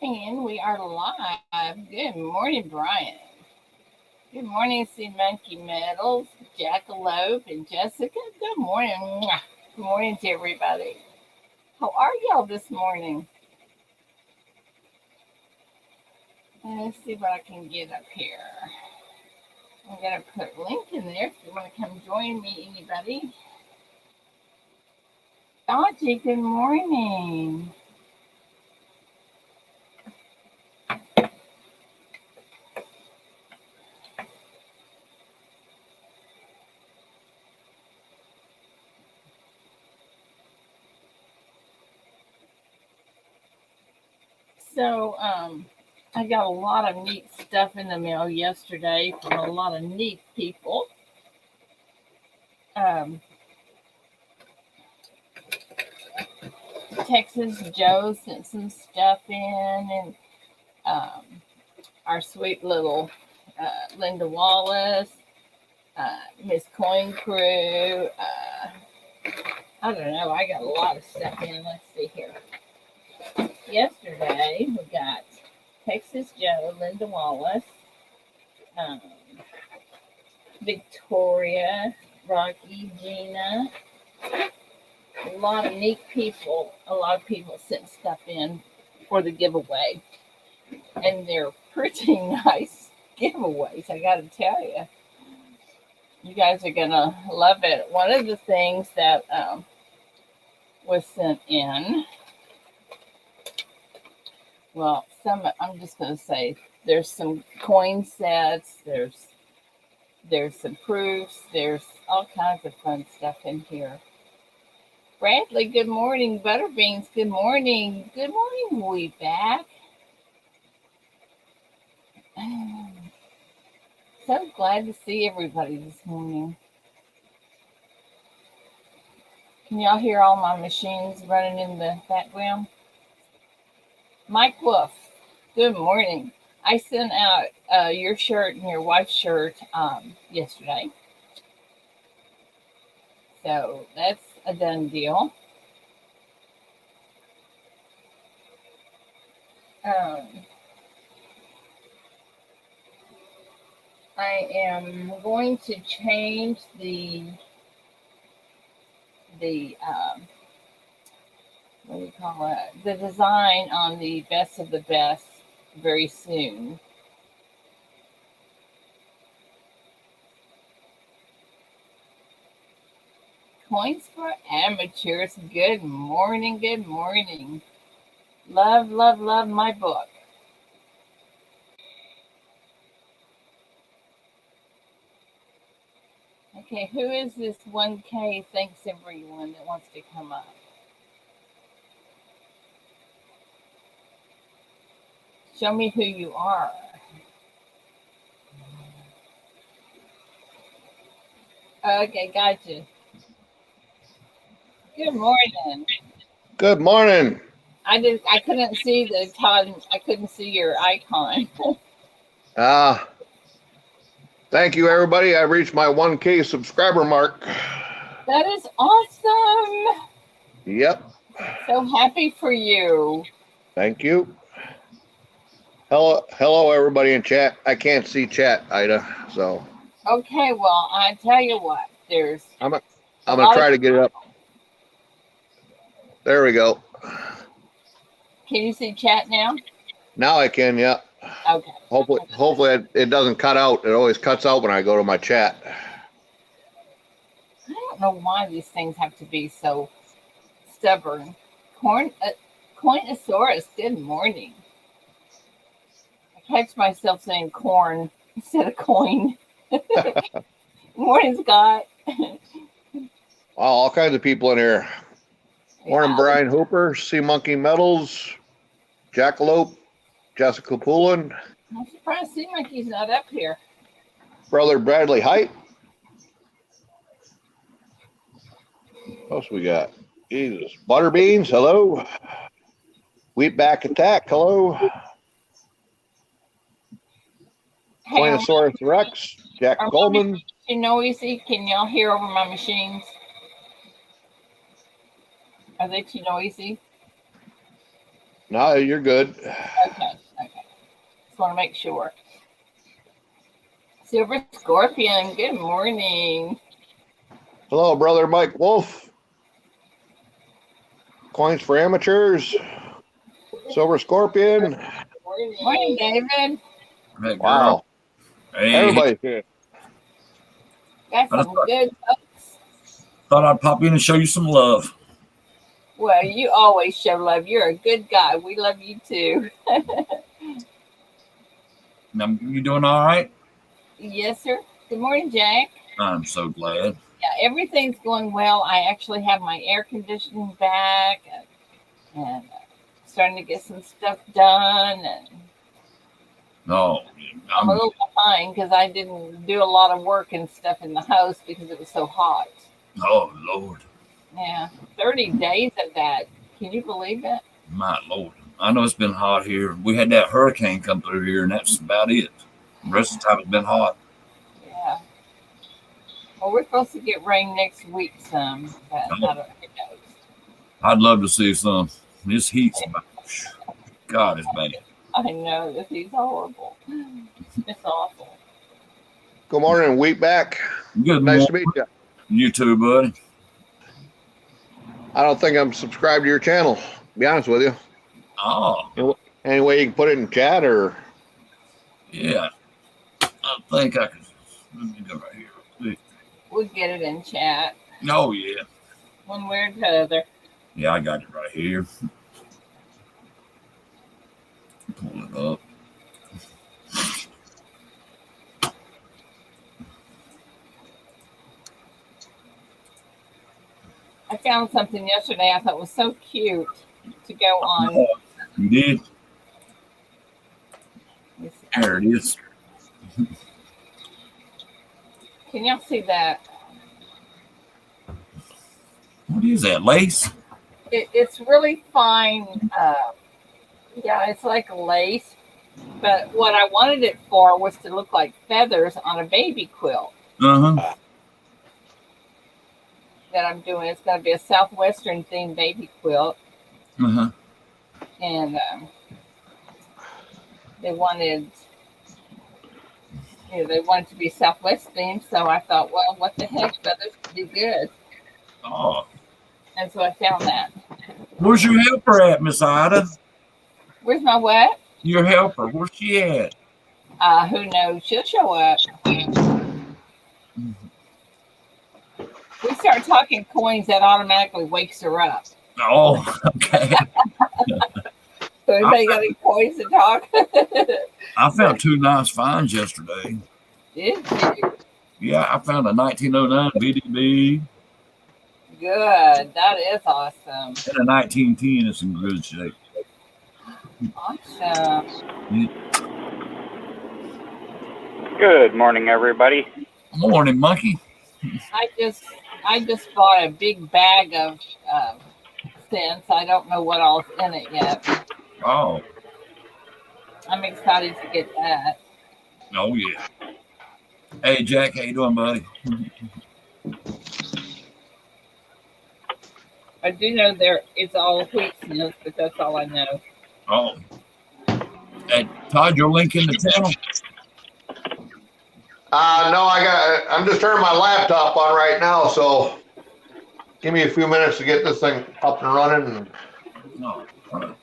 And we are live. Good morning, Brian. Good morning, Sea Monkey Metals, Jackalope, and Jessica. Good morning. Mwah. Good morning to everybody. How are y'all this morning? Let's see what I can get up here. I'm going to put a link in there if you want to come join me, anybody. Dodgy, good morning. So, I got a lot of neat stuff in the mail yesterday from a lot of neat people. Um, Texas Joe sent some stuff in, and our sweet little Linda Wallace, Miss Coin Crew. I don't know. I got a lot of stuff in. Let's see here. Yesterday we got Texas Joe, Linda Wallace, um, Victoria, Rocky, Gina. A lot of neat people. A lot of people sent stuff in for the giveaway, and they're pretty nice giveaways. I got to tell you, you guys are gonna love it. One of the things that was sent in, well, some I'm just gonna say there's some coin sets. There's some proofs. There's all kinds of fun stuff in here. Bradley, good morning. Butterbeans, good morning. Good morning, we back. So glad to see everybody this morning. Can y'all hear all my machines running in the background? Mike Wolf, good morning. I sent out your shirt and your wife's shirt yesterday. So that's a done deal. Um, I am going to change the what do you call it? The design on the best of the best very soon. Coins for amateurs. Good morning. Good morning. Love, love, love my book. Okay, who is this 1K? Thanks everyone that wants to come up. Show me who you are. Okay, gotcha. Good morning. Good morning. I couldn't see the time. I couldn't see your icon. Uh, Thank you, everybody. I reached my 1K subscriber mark. That is awesome. Yep. So happy for you. Thank you. Hello, everybody in chat. I can't see chat, Ida. So Okay, well, I tell you what, there's I'm a, a I'm gonna lot of. try to get it up. There we go. Can you see chat now? Now I can. Yeah. Okay. Hopefully it doesn't cut out. It always cuts out when I go to my chat. I don't know why these things have to be so stubborn. Coinosaurus, good morning. I catch myself saying corn instead of coin. Morning, Scott. Wow, all kinds of people in here. Morning, Yeah, Brian Hooper, Sea Monkey Metals, Jackalope, Jessica Poulin, I'm surprised Sea Monkey's not up here. Brother Bradley Height. What else we got? Jesus. Butterbeans, hello. Wheatback Attack, hello. Hey, Coinosaurus Rex, Jack are my Coleman. machines too noisy? Can y'all hear over my machines? Are they too noisy? No, you're good. Okay. Just want to make sure. Silver Scorpion, good morning. Hello, brother Mike Wolf. Coins for Amateurs. Silver Scorpion. Morning, David. Hey, girl. Wow. Hey, Everybody's here. Got some good folks. thought I'd pop in and show you some love. Well, you always show love. You're a good guy. We love you too. Now, you doing all right? Yes, sir. Good morning, Jack. I'm so glad. Yeah, everything's going well. I actually have my air conditioning back and starting to get some stuff done. And No, I'm a little behind because I didn't do a lot of work and stuff in the house because it was so hot. oh, Lord. Yeah, 30 days of that. Can you believe it? My Lord. I know it's been hot here. We had that hurricane come through here, and that's about it. The rest of the time it's been hot. Yeah. Well, we're supposed to get rain next week some, but I don't know. Who knows? I'd love to see some. This heat's bad. God, it's bad. I know this is horrible. It's awful. Good morning, Wheatback. Good Nice morning. to meet you. You too, buddy. I don't think I'm subscribed to your channel, to be honest with you. Oh, Any way you can put it in chat or? yeah. I think I could. Let me go right here. We'll get it in chat Oh, yeah. one way or the other. Yeah, I got it right here. Pull it up. I found something yesterday I thought was so cute to go on. You did? Let me see. There it is. Can y'all see that? What is that, lace? It's really fine. Yeah, it's like lace. But what I wanted it for was to look like feathers on a baby quilt Uh-huh. that I'm doing. It's going to be a Southwestern themed baby quilt. Uh-huh. And they wanted to be Southwest themed. So I thought, well, what the heck, feathers would be good. Oh. And so I found that. Where's your helper at, Miss Ida? Where's my what? Your helper. Where's she at? Who knows? She'll show up. We start talking coins, that automatically wakes her up. Oh, okay. So anybody got any coins to talk? I found two nice finds yesterday. Did you? Yeah, I found a 1909 BDB Good. That is awesome. and a 1910. It's in good shape. Awesome. Good morning, everybody. Morning, monkey. I just bought a big bag of cents. I don't know what all's in it yet. Oh, I'm excited to get that. oh yeah. Hey, Jack, how you doing, buddy? I do know it's all wheat cents, but that's all I know. Oh. Hey, Todd, your link in the channel? No, I'm just turning my laptop on right now, so give me a few minutes to get this thing up and running. No. All right.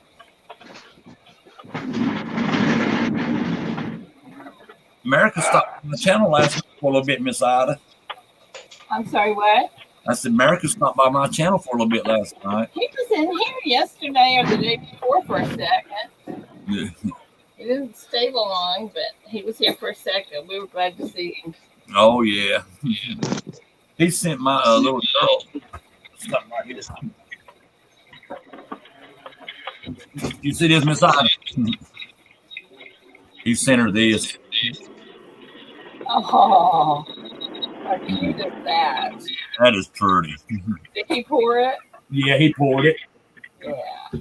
America stopped by the channel last week for a little bit, Miss Ida. I'm sorry, what? I said America stopped by my channel for a little bit last night. He was in here yesterday or the day before for a second. Yeah. He didn't stay long, but he was here for a second. We were glad to see him. Oh yeah. He sent my little girl something right here. You see this, Miss Ida? He sent her this. Oh, how cute is that? That is pretty. Did he pour it? Yeah, he poured it. Yeah.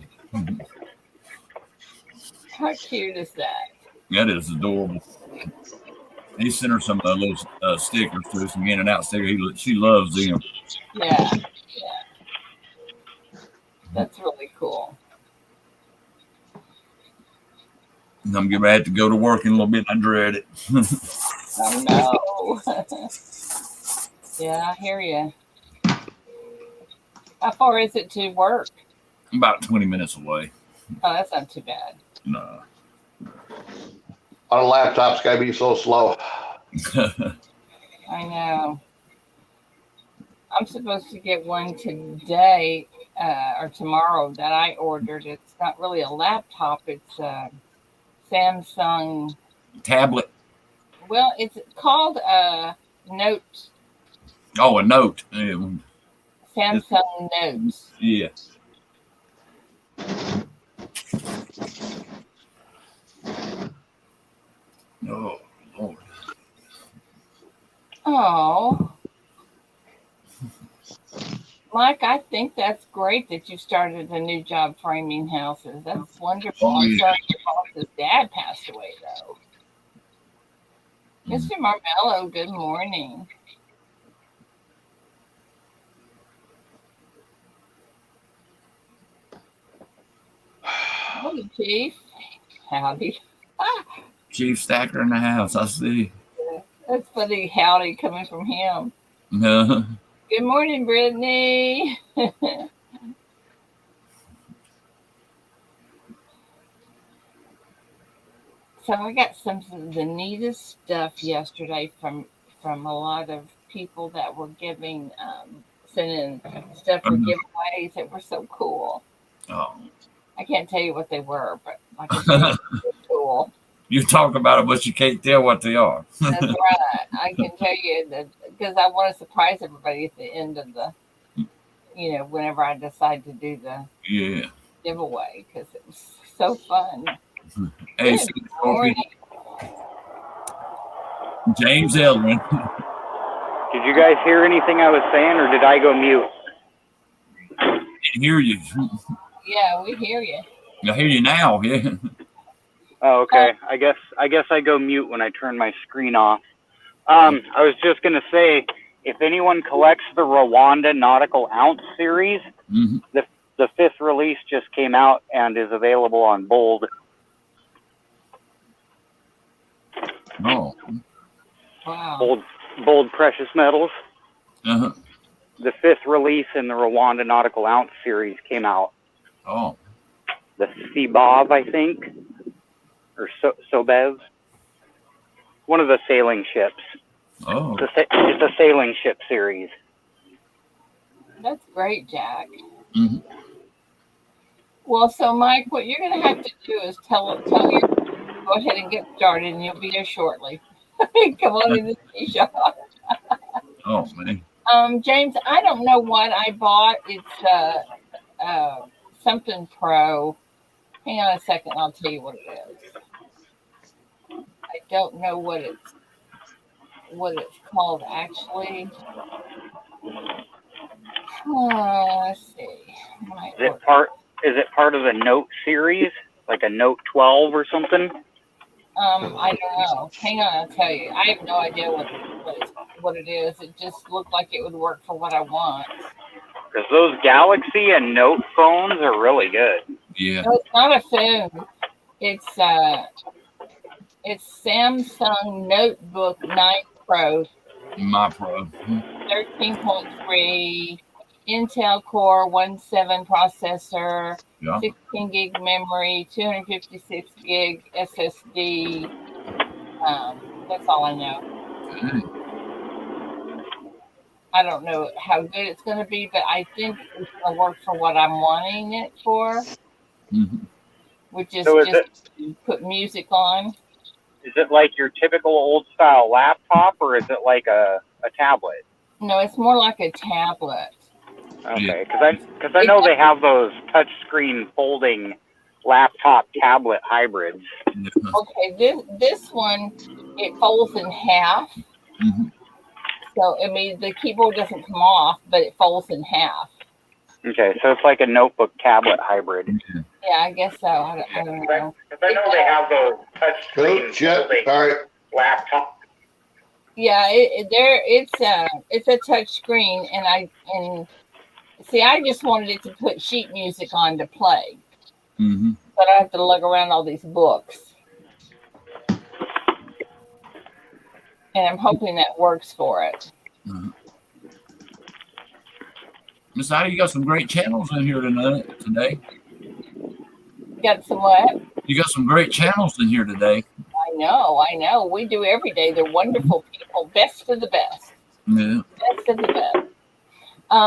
How cute is that? That is adorable. He sent her some little stickers too, some in and out stickers. She loves them. Yeah. That's really cool. I'm getting ready to go to work in a little bit. I dread it. Oh no. Yeah, I hear you. How far is it to work? About 20 minutes away. Oh, that's not too bad. No. On a laptop's gotta be so slow. I know. I'm supposed to get one today or tomorrow that I ordered. It's not really a laptop. It's a Samsung. Tablet. Well, it's called a Note. Oh, a note. Samsung Notes. Yeah. Oh, Lord. Oh, Mike, I think that's great that you started a new job framing houses. That's wonderful. Oh, I'm yeah. sorry your boss's dad passed away, though. Mr. Marmello, good morning. Howdy, Chief. Howdy. Chief Stacker in the house. I see. That's funny, howdy coming from him. No. Good morning, Brittany. So I got some of the neatest stuff yesterday from a lot of people that were giving sending stuff for giveaways that were so cool. Oh. I can't tell you what they were, but like I said, they were cool. You talk about it, but you can't tell what they are. That's right. I can tell you that because I want to surprise everybody at the end of the, whenever I decide to do the Yeah. giveaway because it was so fun. Hey, Good morning. James Elwin. Did you guys hear anything I was saying, or did I go mute? I can hear you. Yeah, we hear you. I hear you now. Yeah. Oh, okay. I guess I go mute when I turn my screen off. I was just gonna say, if anyone collects the Rwanda Nautical Ounce series, Mm-hmm. the 5th release just came out and is available on Bold. Oh. Wow. Bold Precious Metals. Uh-huh. The 5th release in the Rwanda Nautical Ounce series came out. Oh. The Seabob, I think, or Sobev. One of the sailing ships. Oh. It's a sailing ship series. That's great, Jack. Mm-hmm. Well, so Mike, what you're going to have to do is tell your go ahead and get started, and you'll be there shortly. Come on in the shop. Oh, man. James, I don't know what I bought. It's something pro. Hang on a second, I'll tell you what it is. I don't know what it's called actually. Let's see. Is it part of the Note series, like a Note 12 or something? I don't know. Hang on, I'll tell you. I have no idea what it is. It just looked like it would work for what I want. Because those Galaxy and Note phones are really good. Yeah. No, it's not a phone. It's Samsung Notebook 9 Pro, My Pro. 13.3, Intel Core 1.7 processor, Yeah. 16 gig memory, 256 gig SSD. That's all I know. I don't know how good it's going to be, but I think it's going to work for what I'm wanting it for, which is So just put music on. Is it like your typical old style laptop, or is it like a tablet? No, it's more like a tablet. Okay, because I know they have those touchscreen folding laptop tablet hybrids. Okay, this one, it folds in half. Mm-hmm. So, I mean, the keyboard doesn't come off, but it folds in half. Okay, so it's like a notebook tablet hybrid. Yeah, I guess so. I don't know. Because I know they have those touchscreen folding laptop. Yeah, it's a touch screen, and I just wanted it to put sheet music on to play. Mm-hmm. But I have to lug around all these books. and I'm hoping that works for it. Miss Ida, you got some great channels in here today. Got some what? You got some great channels in here today. I know. We do every day. They're wonderful people. Best of the best. Yeah. Best of the best.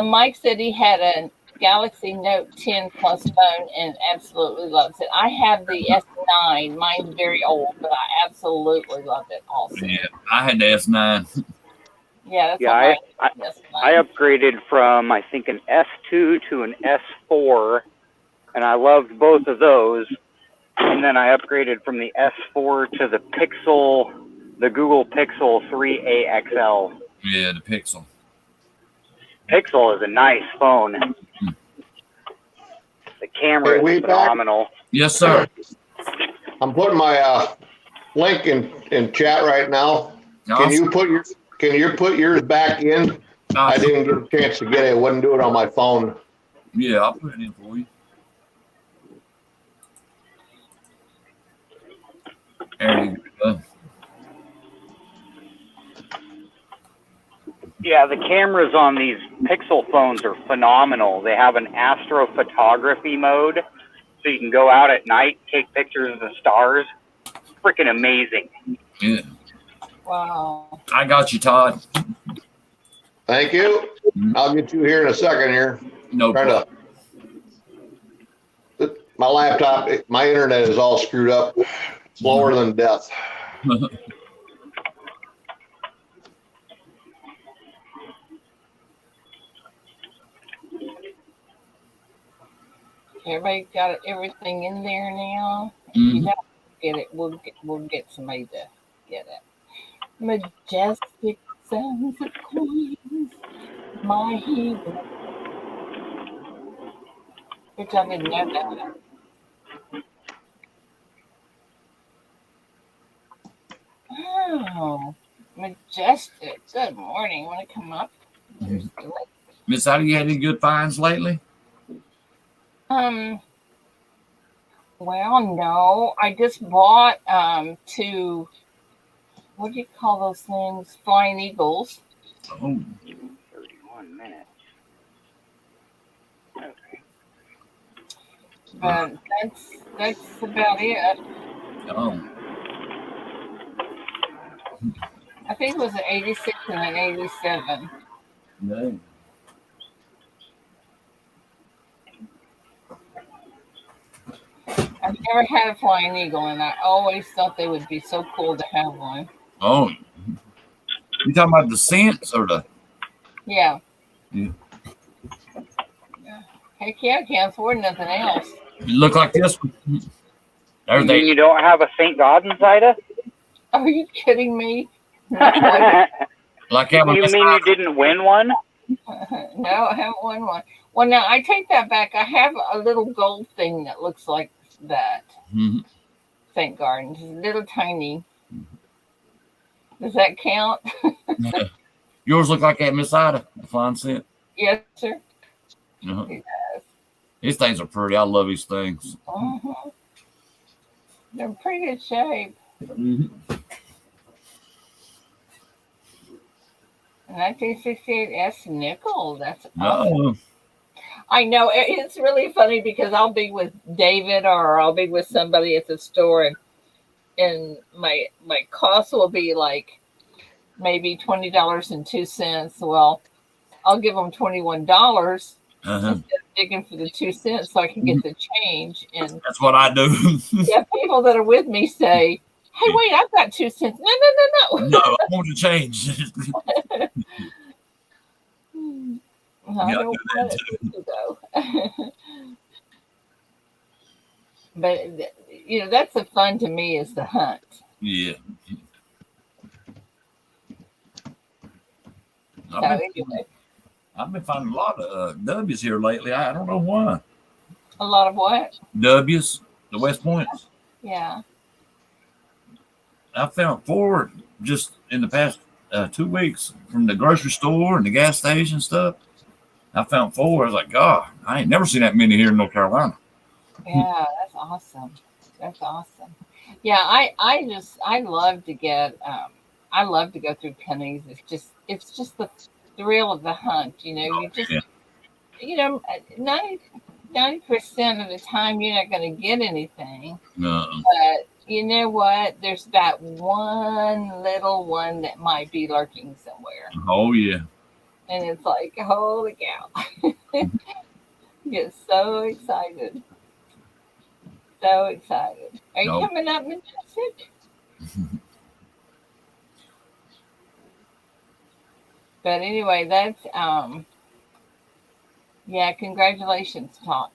Mike said he had a Galaxy Note 10 Plus phone and absolutely loves it. I have the S9. Mine's very old, but I absolutely love it also. Yeah, I had the S9. Yeah, that's Yeah, I S9. upgraded from, I think, an S2 to an S4, and I loved both of those. And then I upgraded from the S4 to the Google Pixel 3a XL. Yeah, the Pixel. Pixel is a nice phone. The camera is phenomenal. Yes, sir. I'm putting my link in chat right now. Can you put yours back in? I didn't get a chance to get it. I wouldn't do it on my phone. Yeah, I'll put it in for you. There you go. Yeah, the cameras on these Pixel phones are phenomenal. They have an astrophotography mode, so you can go out at night, take pictures of the stars. It's freaking amazing. Yeah. Wow. I got you, Todd. Thank you. I'll get you here in a second here. No problem. My laptop, my internet is all screwed up. Slower than death. Everybody got everything in there now. If you don't get it, we'll get somebody to get it. Majestic sounds of coins, my hero. Which I didn't know that. Oh, Majestic. Good morning. Want to come up? Miss Ida, you had any good finds lately? Well, no. I just bought 2, what do you call those things? Flying Eagles. Oh. 31 minutes. Okay. But that's about it. Oh. I think it was an 86 and an 87. No. I've never had a Flying Eagle, and I always thought they would be so cool to have one. Oh. You talking about the scents or the? Yeah. Yeah. Heck yeah, I can't afford nothing else. You look like this one. You mean you don't have a St. Gaudens, Ida? Are you kidding me? Like that one. You mean you didn't win one? No, I haven't won one. Well, now I take that back. I have a little gold thing that looks like that. St. Gardens, little tiny. Does that count? Yours look like that, Miss Ida, the flying scent. Yes, sir. Uh-huh. It does. These things are pretty. I love these things. They're in pretty good shape. 1968 S nickel. That's awesome. I know it's really funny because I'll be with David or I'll be with somebody at the store, and my cost will be like maybe $20.02. Well, I'll give them $21 instead of digging for the 2 cents so I can get the change. And that's what I do. Yeah, people that are with me say, "Hey, wait, I've got 2 cents." No. No, I want to change. I don't want it to go. But that's the fun to me is the hunt. Yeah. I've been finding a lot of W's here lately. I don't know why. A lot of what? W's, the West Points. Yeah. I found 4 just in the past 2 weeks from the grocery store and the gas station stuff. I found 4. I was like, God, I ain't never seen that many here in North Carolina. Yeah, that's awesome. That's awesome. Yeah, I love to get I love to go through pennies. It's just the thrill of the hunt. You just Yeah. 90% of the time you're not going to get anything. No. But you know what? There's that one little one that might be lurking somewhere. Oh yeah. And it's like, holy cow. Get so excited. So excited. Are you No. coming up, Majestic? But anyway, that's yeah, congratulations, Todd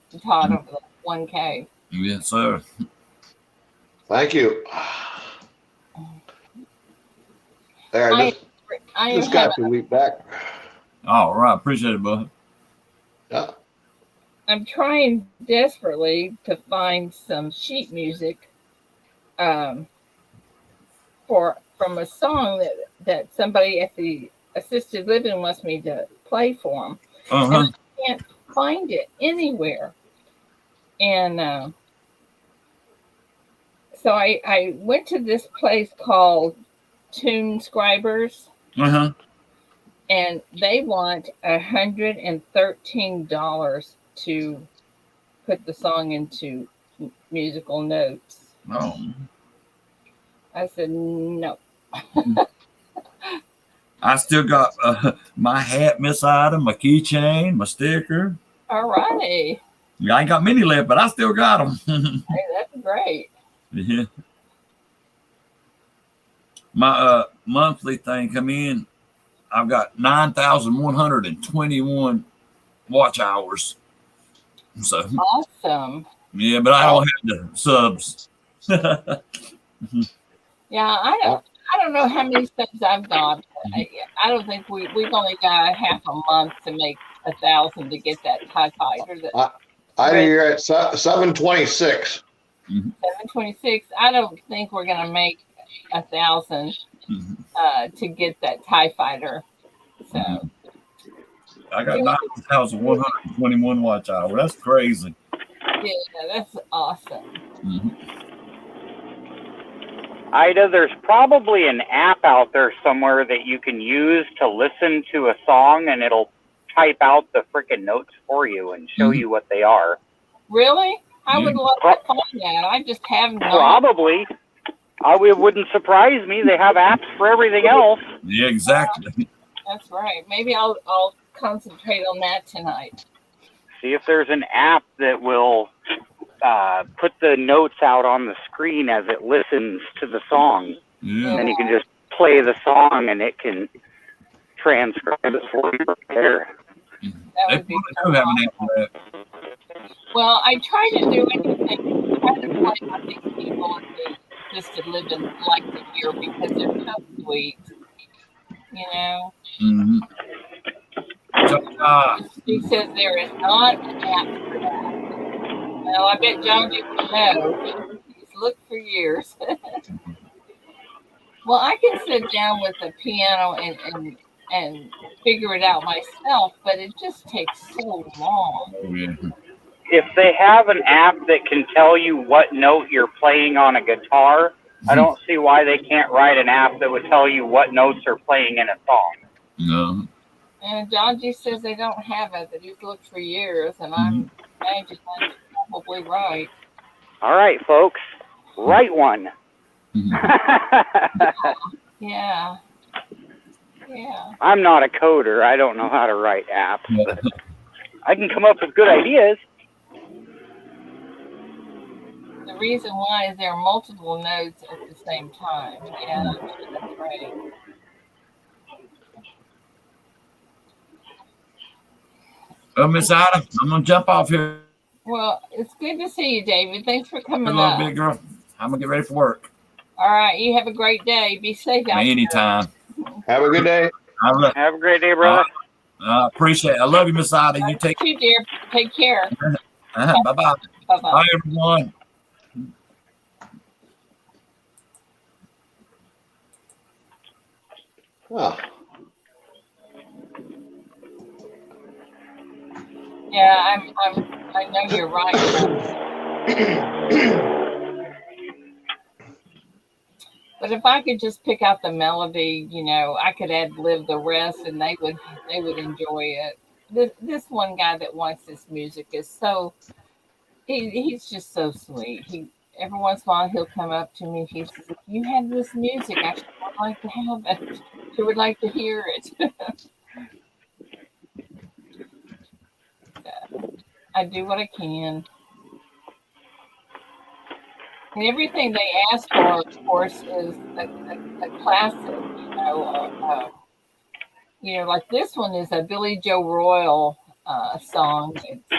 over the 1K. Yes, sir. Thank you. There, I am just got your week back. All right. Appreciate it, bud. Yeah. I'm trying desperately to find some sheet music um, from a song that somebody at the assisted living wants me to play for them, and I can't find it anywhere. And so I went to this place called Tune Scribers, and they want $113 to put the song into musical notes. Oh. I said no. I still got my hat, Miss Item, my keychain, my sticker. All righty. I ain't got many left, but I still got them. Hey, that's great. Yeah. My monthly thing come in. I've got 9,121 watch hours. So Awesome. yeah, but I don't have the subs. Yeah, I don't know how many subs I've got. I don't think we've only got half a month to make 1,000 to get that TIE fighter. You're at 726. 726. I don't think we're gonna make 1,000 to get that TIE fighter. So I got 9,121 watch hours. That's crazy. yeah, that's awesome. Ida, there's probably an app out there somewhere that you can use to listen to a song, and it'll type out the freaking notes for you and show you what they are. Really? I would love to find that. I just have not. Probably. It wouldn't surprise me. They have apps for everything else. Yeah, exactly. That's right. Maybe I'll concentrate on that tonight. See if there's an app that will put the notes out on the screen as it listens to the song. Yeah. And you can just play the song and it can transcribe it for you there. That would be fun. Well, I try to do anything. I try to play what these people in the assisted living like to hear because they're so sweet. You know? He says there is not an app for that. Well, I bet John didn't know. He's looked for years. Well, I can sit down with the piano and figure it out myself, but it just takes so long. If they have an app that can tell you what note you're playing on a guitar, I don't see why they can't write an app that would tell you what notes are playing in a song. No. And John G says they don't have it, that he's looked for years, and I'm probably right. All right, folks, write one. Yeah. I'm not a coder. I don't know how to write apps, but I can come up with good ideas. The reason why is there are multiple notes at the same time. Yeah, that's right. Miss Ida, I'm gonna jump off here. Well, it's good to see you, David. Thanks for coming Hello, up. big girl. I'm gonna get ready for work. All right, you have a great day. Be safe out Anytime. Have a good day. Have a great day, brother. Appreciate it. I love you, Miss Ida. You take care. Dear. Take care. Bye-bye. Bye-bye. Bye, everyone. Oh. Yeah, I know you're right. But if I could just pick out the melody, I could ad lib the rest, and they would enjoy it. This one guy that wants this music is he's just so sweet. He every once in a while he'll come up to me. He says, "If you had this music, I sure would like to have it. Sure would like to hear it." I do what I can. And everything they ask for, of course, is a classic, like this one is a Billy Joe Royal song. It's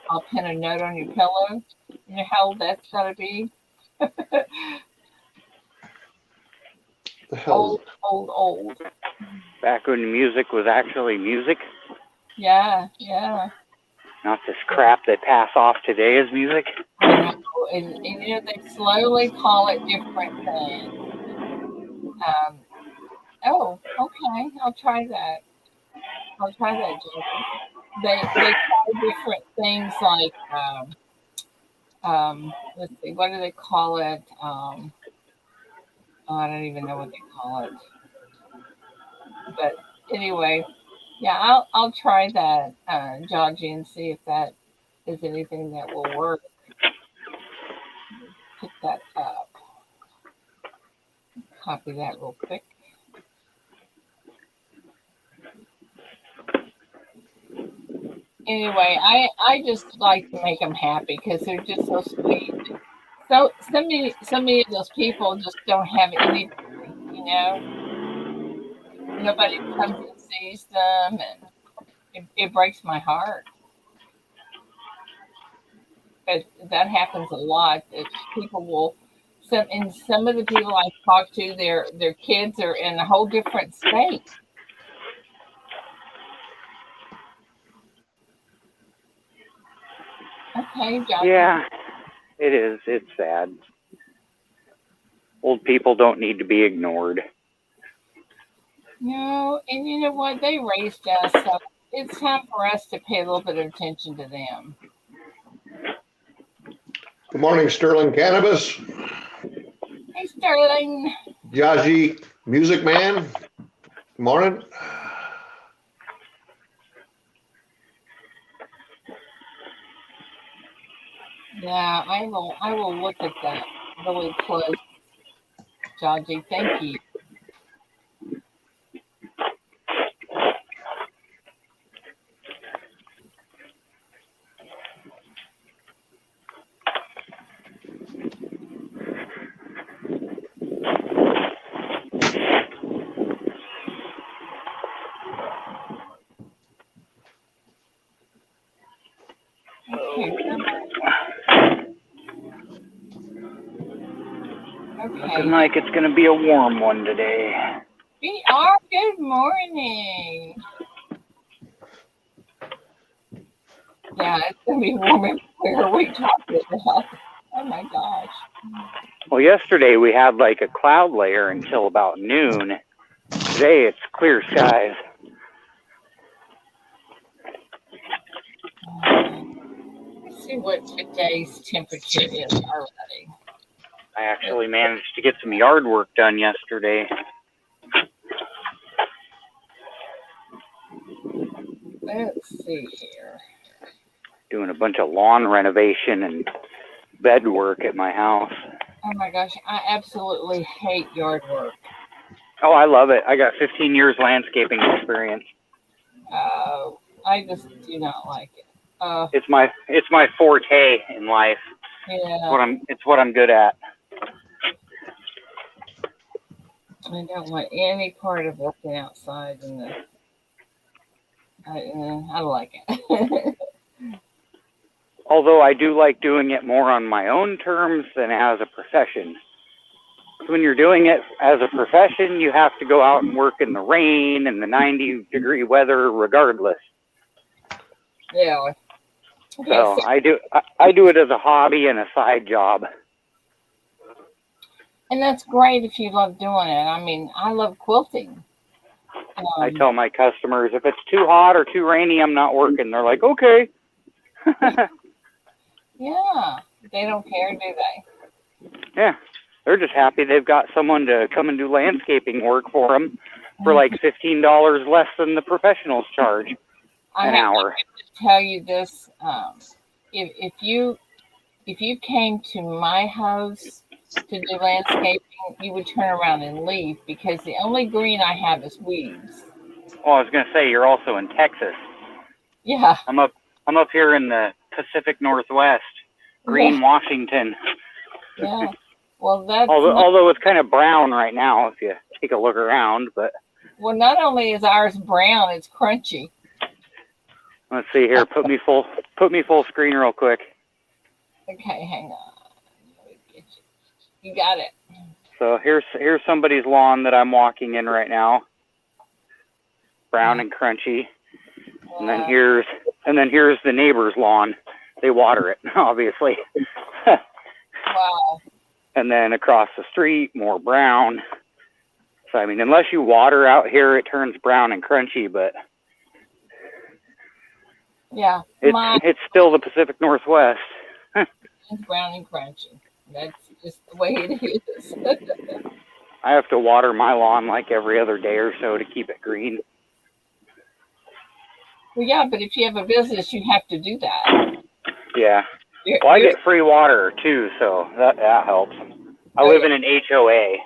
I'll pin a note on your pillow. You know how old that's got to be? The hell? Old. Back when music was actually music. Yeah. Not this crap they pass off today as music. I know. And they slowly call it different things. Oh, okay. I'll try that. Jackie. They call different things like let's see, what do they call it? I don't even know what they call it. But anyway, yeah, I'll try that, Georgie, and see if that is anything that will work. Pick that up. Copy that real quick. Anyway, I just like to make them happy because they're just so sweet. So many of those people just don't have any, nobody comes and sees them, and it breaks my heart. But that happens a lot. That people will. Some of the people I talk to, their kids are in a whole different state. Okay, John. Yeah, it is. It's sad. Old people don't need to be ignored. No, and you know what? They raised us, so it's time for us to pay a little bit of attention to them. Good morning, Sterling Cannabis. Hey, Sterling. Jaji, Music Man. Good morning. Yeah, I will look at that really close, Jaji. Thank you. Looking like it's going to be a warm one today. We are. Good morning. Yeah, it's going to be warm where we talking about. Oh my gosh. Well, yesterday we had like a cloud layer until about noon. Today it's clear skies. Let's see what today's temperature is already. I actually managed to get some yard work done yesterday. Let's see here. Doing a bunch of lawn renovation and bed work at my house. Oh my gosh, I absolutely hate yard work. Oh, I love it. I got 15 years landscaping experience. I just do not like it. It's my forte in life. Yeah. It's what I'm good at. I don't want any part of working outside I don't like it. Although I do like doing it more on my own terms than as a profession. When you're doing it as a profession, you have to go out and work in the rain and the 90-degree weather regardless. Yeah. Okay, so I do it as a hobby and a side job. And that's great if you love doing it. I mean, I love quilting. I tell my customers, if it's too hot or too rainy, I'm not working. They're like, okay. Yeah. They don't care, do they? Yeah. They're just happy they've got someone to come and do landscaping work for them for like $15 less than the professionals charge an hour. I have to tell you this: if you came to my house to do landscaping, you would turn around and leave because the only green I have is weeds. Well, I was gonna say you're also in Texas. Yeah. I'm up here in the Pacific Northwest, Green Washington. Yeah. Well, that's although it's kind of brown right now if you take a look around, but well, not only is ours brown, it's crunchy. Let's see here. Put me full screen real quick. Okay, hang on. You got it. So here's somebody's lawn that I'm walking in right now. Brown and crunchy. And then here's the neighbor's lawn. They water it, obviously. Wow. And then across the street, more brown. So I mean, unless you water out here, it turns brown and crunchy, but yeah, it's still the Pacific Northwest. It's brown and crunchy. That's just the way it is. I have to water my lawn like every other day or so to keep it green. Well, yeah, but if you have a business, you have to do that. Yeah. Well, I get free water too, so that helps. I live in an HOA.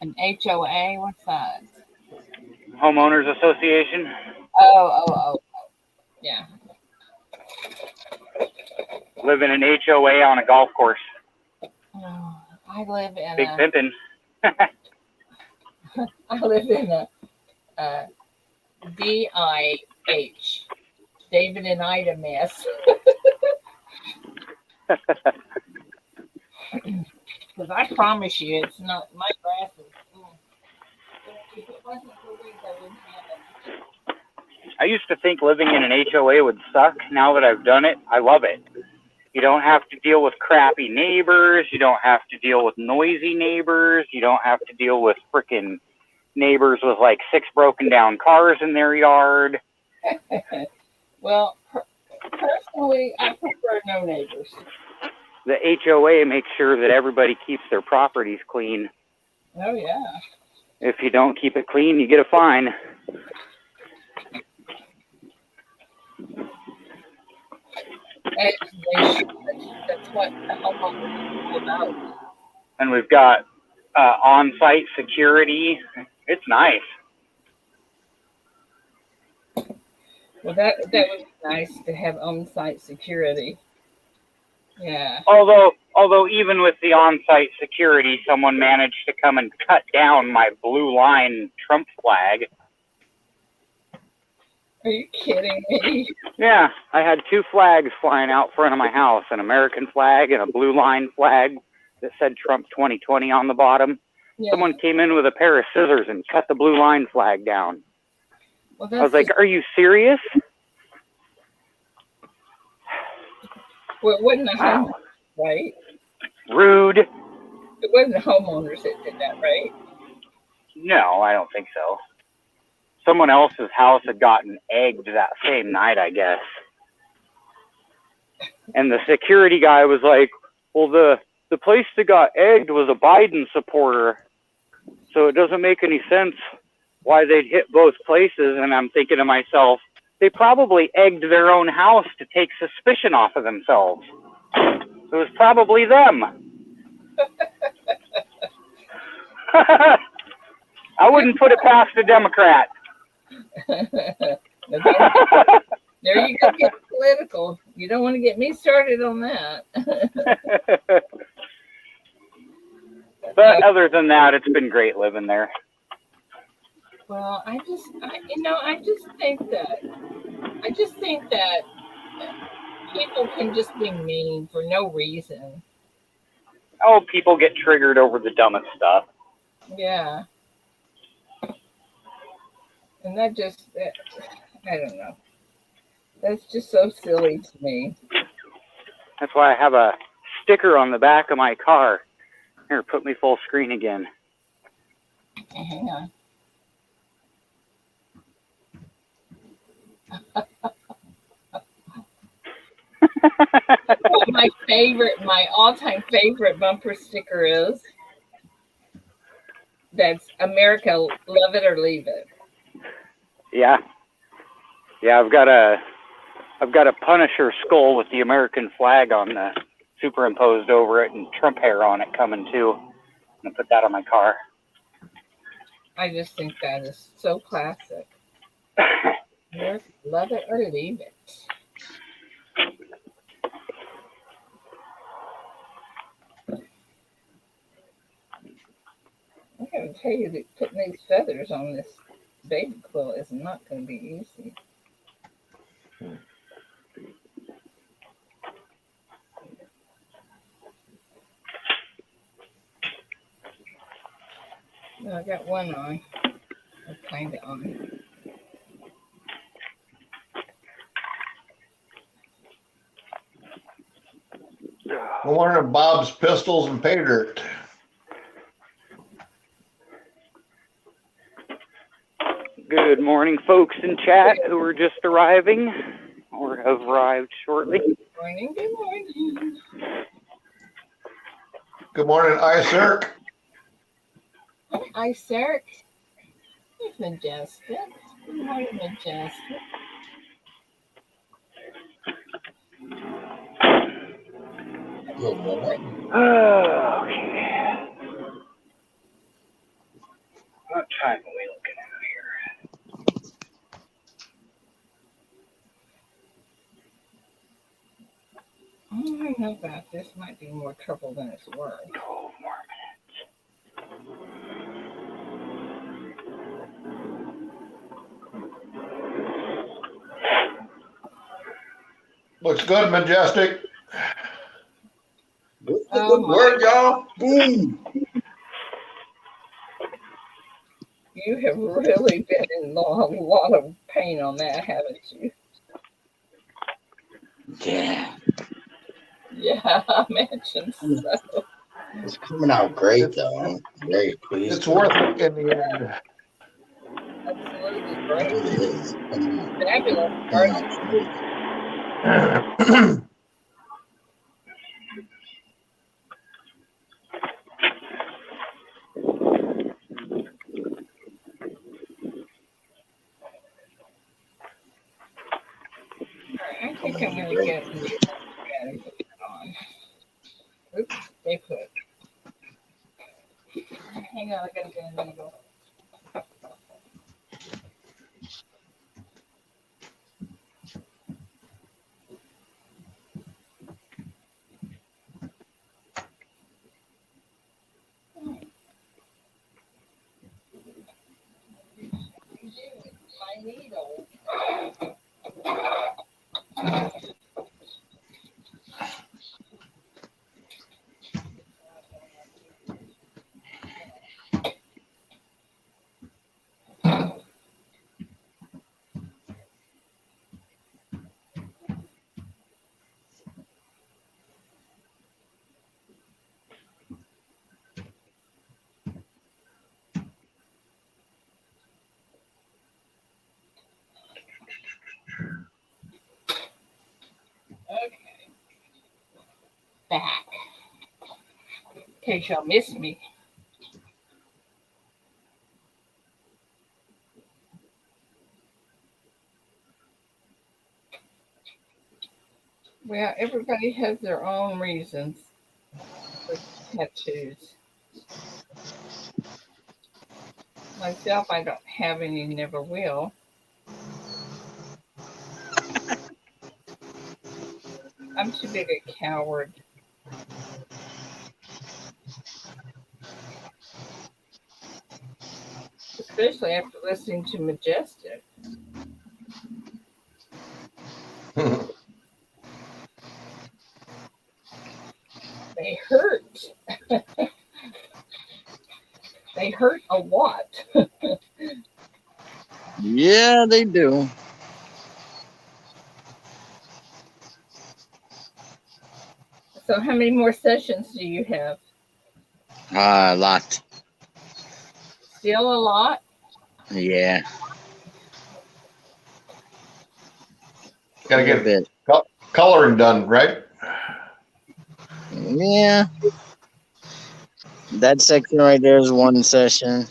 An HOA? What's that? Homeowners Association. Oh. Yeah. Live in an HOA on a golf course. Oh, I live in Big pimpin'. I live in a DIH, David and Ida mess. Because I promise you, it's not my grass is. If it wasn't for weeds, I wouldn't have it. I used to think living in an HOA would suck. Now that I've done it, I love it. You don't have to deal with crappy neighbors. You don't have to deal with noisy neighbors. You don't have to deal with frickin' neighbors with like 6 broken down cars in their yard. Well, personally, I prefer no neighbors. The HOA makes sure that everybody keeps their properties clean. Oh, yeah. If you don't keep it clean, you get a fine. That's what the homeowner is about. And we've got on-site security. It's nice. Well, that would be nice to have on-site security. Yeah. Although even with the on-site security, someone managed to come and cut down my blue line Trump flag. Are you kidding me? Yeah, I had 2 flags flying out front of my house, an American flag and a blue line flag that said Trump 2020 on the bottom. Yeah. Someone came in with a pair of scissors and cut the blue line flag down. Well, I was like, are you serious? Well, it wasn't the homeowners, right? Rude. It wasn't the homeowners that did that, right? No, I don't think so. Someone else's house had gotten egged that same night, I guess. And the security guy was like, well, the place that got egged was a Biden supporter. So it doesn't make any sense why they'd hit both places. And I'm thinking to myself, they probably egged their own house to take suspicion off of themselves. It was probably them. I wouldn't put it past a Democrat. There you go, get political. You don't want to get me started on that. But other than that, it's been great living there. Well, I just think that people can just be mean for no reason. Oh, people get triggered over the dumbest stuff. Yeah. And I don't know. That's just so silly to me. That's why I have a sticker on the back of my car. Here, put me full screen again. Okay, hang on. Oh, my my all-time favorite bumper sticker is that's America, love it or leave it. Yeah. Yeah, I've got a Punisher skull with the American flag on the superimposed over it and Trump hair on it coming too. I'm gonna put that on my car. I just think that is so classic. America, love it or leave it. I gotta tell you that putting these feathers on this baby quilt is not going to be easy. No, I got one on. I'm kind of on. Good morning, Bob's Pistols and Pay Dirt. Good morning, folks in chat who are just arriving or have arrived shortly. Good morning, good morning. Good morning, Isirk. Isirk. It's Majestic. Good morning, Majestic. Good morning. Okay. What time are we looking at here? I don't know about this. Might be more trouble than it's worth. 12 more Looks good, Majestic. What's the good word, y'all? Boom. You have really been in a lot of pain on that, haven't you? Yeah. Yeah, I imagine so. It's coming out great, though. I'm very pleased. It's worth it in the end. Absolutely It great. really is. Fabulous. I think I'm going to get and put that on. Oops, they put. Hang on, I got to get a needle. My needle. Okay. Back. In case y'all missed me. Well, everybody has their own reasons for tattoos. Myself, I don't have any, never will. I'm too big a coward. Especially after listening to Majestic. They hurt. They hurt a lot. Yeah, they do. So how many more sessions do you have? A lot. Still a lot? Yeah. Gotta A get bit. coloring done, right? Yeah. That section right there is one session.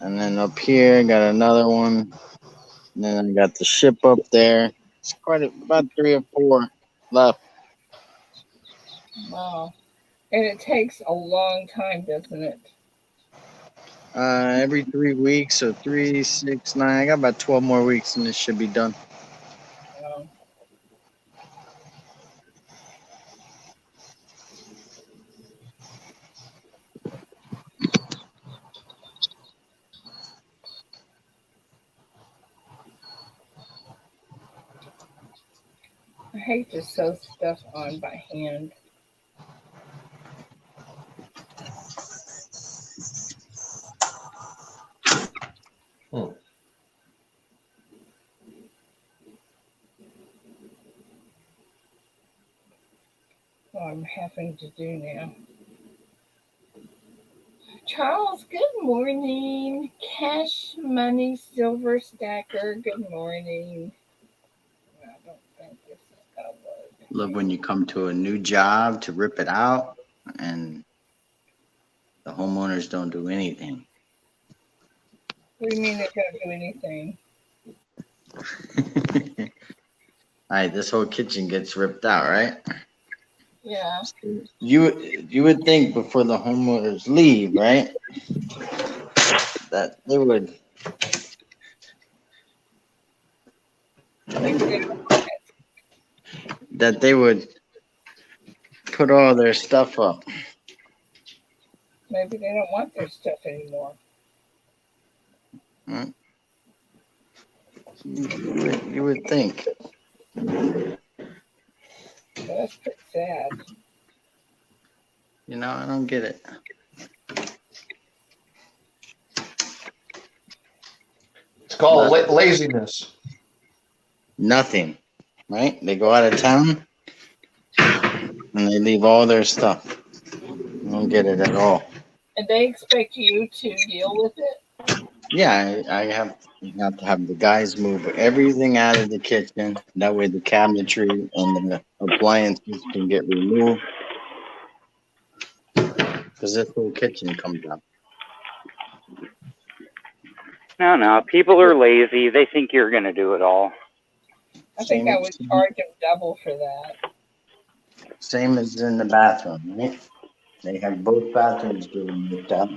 And then up here, got another one. And then I got the ship up there. It's about 3 or 4 left. Wow. And it takes a long time, doesn't it? Every 3 weeks, so 3, 6, 9. I got about 12 more weeks, and this should be done. Wow. I hate to sew stuff on by hand. What I'm having to do now. Charles, good morning. Cash Money Silver Stacker, good morning. I don't think this is going to work. Love when you come to a new job to rip it out, and the homeowners don't do anything. What do you mean they don't do anything? All right, this whole kitchen gets ripped out, right? Yeah. You would think before the homeowners leave, right? That they would. That they would put all their stuff up. Maybe they don't want their stuff anymore. Hmm? You would think. Well, that's pretty sad. You know, I don't get it. It's called laziness. Nothing, right? They go out of town and they leave all their stuff. I don't get it at all. And they expect you to deal with it? Yeah, I have to have the guys move everything out of the kitchen. That way the cabinetry and the appliances can get removed. Because this whole kitchen comes up. No, people are lazy. They think you're going to do it all. I think I would charge them double for that. Same as in the bathroom, right? They have both bathrooms doing it up.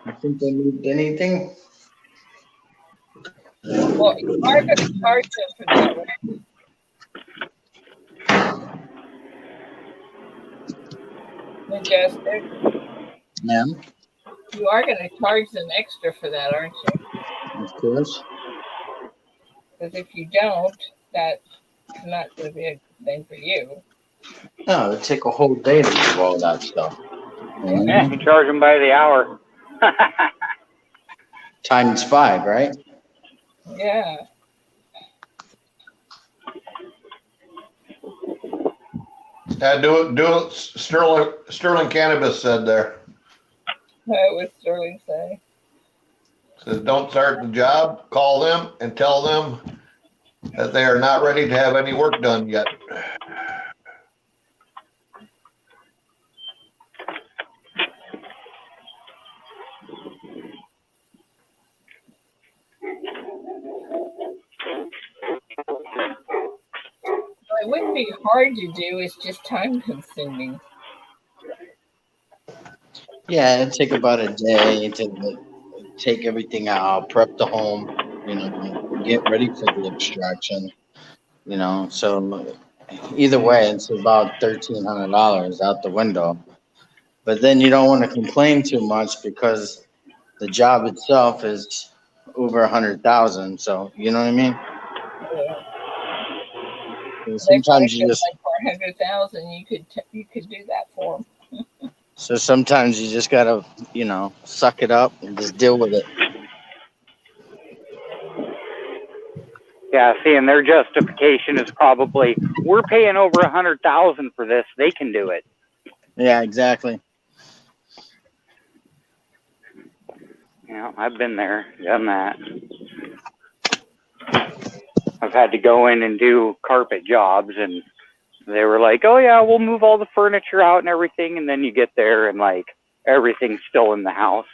I think they moved anything. Well, you are going to charge them for that, right? Majestic. Ma'am? You are going to charge them extra for that, aren't you? Of course. Because if you don't, that's not going to be a good thing for you. No, it'd take a whole day to do all that stuff. Yeah, you charge them by the hour. Times 5, right? Yeah. Do it. Sterling Cannabis said there. What would Sterling say? Says don't start the job. Call them and tell them that they are not ready to have any work done yet. It wouldn't be hard to do. It's just time consuming. Yeah, it'd take about a day to take everything out, prep the home, you know, get ready for the extraction, you know. So either way, it's about $1,300 out the window. But then you don't want to complain too much because the job itself is over 100,000. So you know what I mean? Yeah. Sometimes you just like 400,000. You could do that for them. So sometimes you just gotta, you know, suck it up and just deal with it. Yeah, see, and their justification is probably, we're paying over 100,000 for this. They can do it. Yeah, exactly. Yeah, I've been there, done that. I've had to go in and do carpet jobs, and They were like, "Oh yeah, we'll move all the furniture out and everything," and then you get there and like everything's still in the house.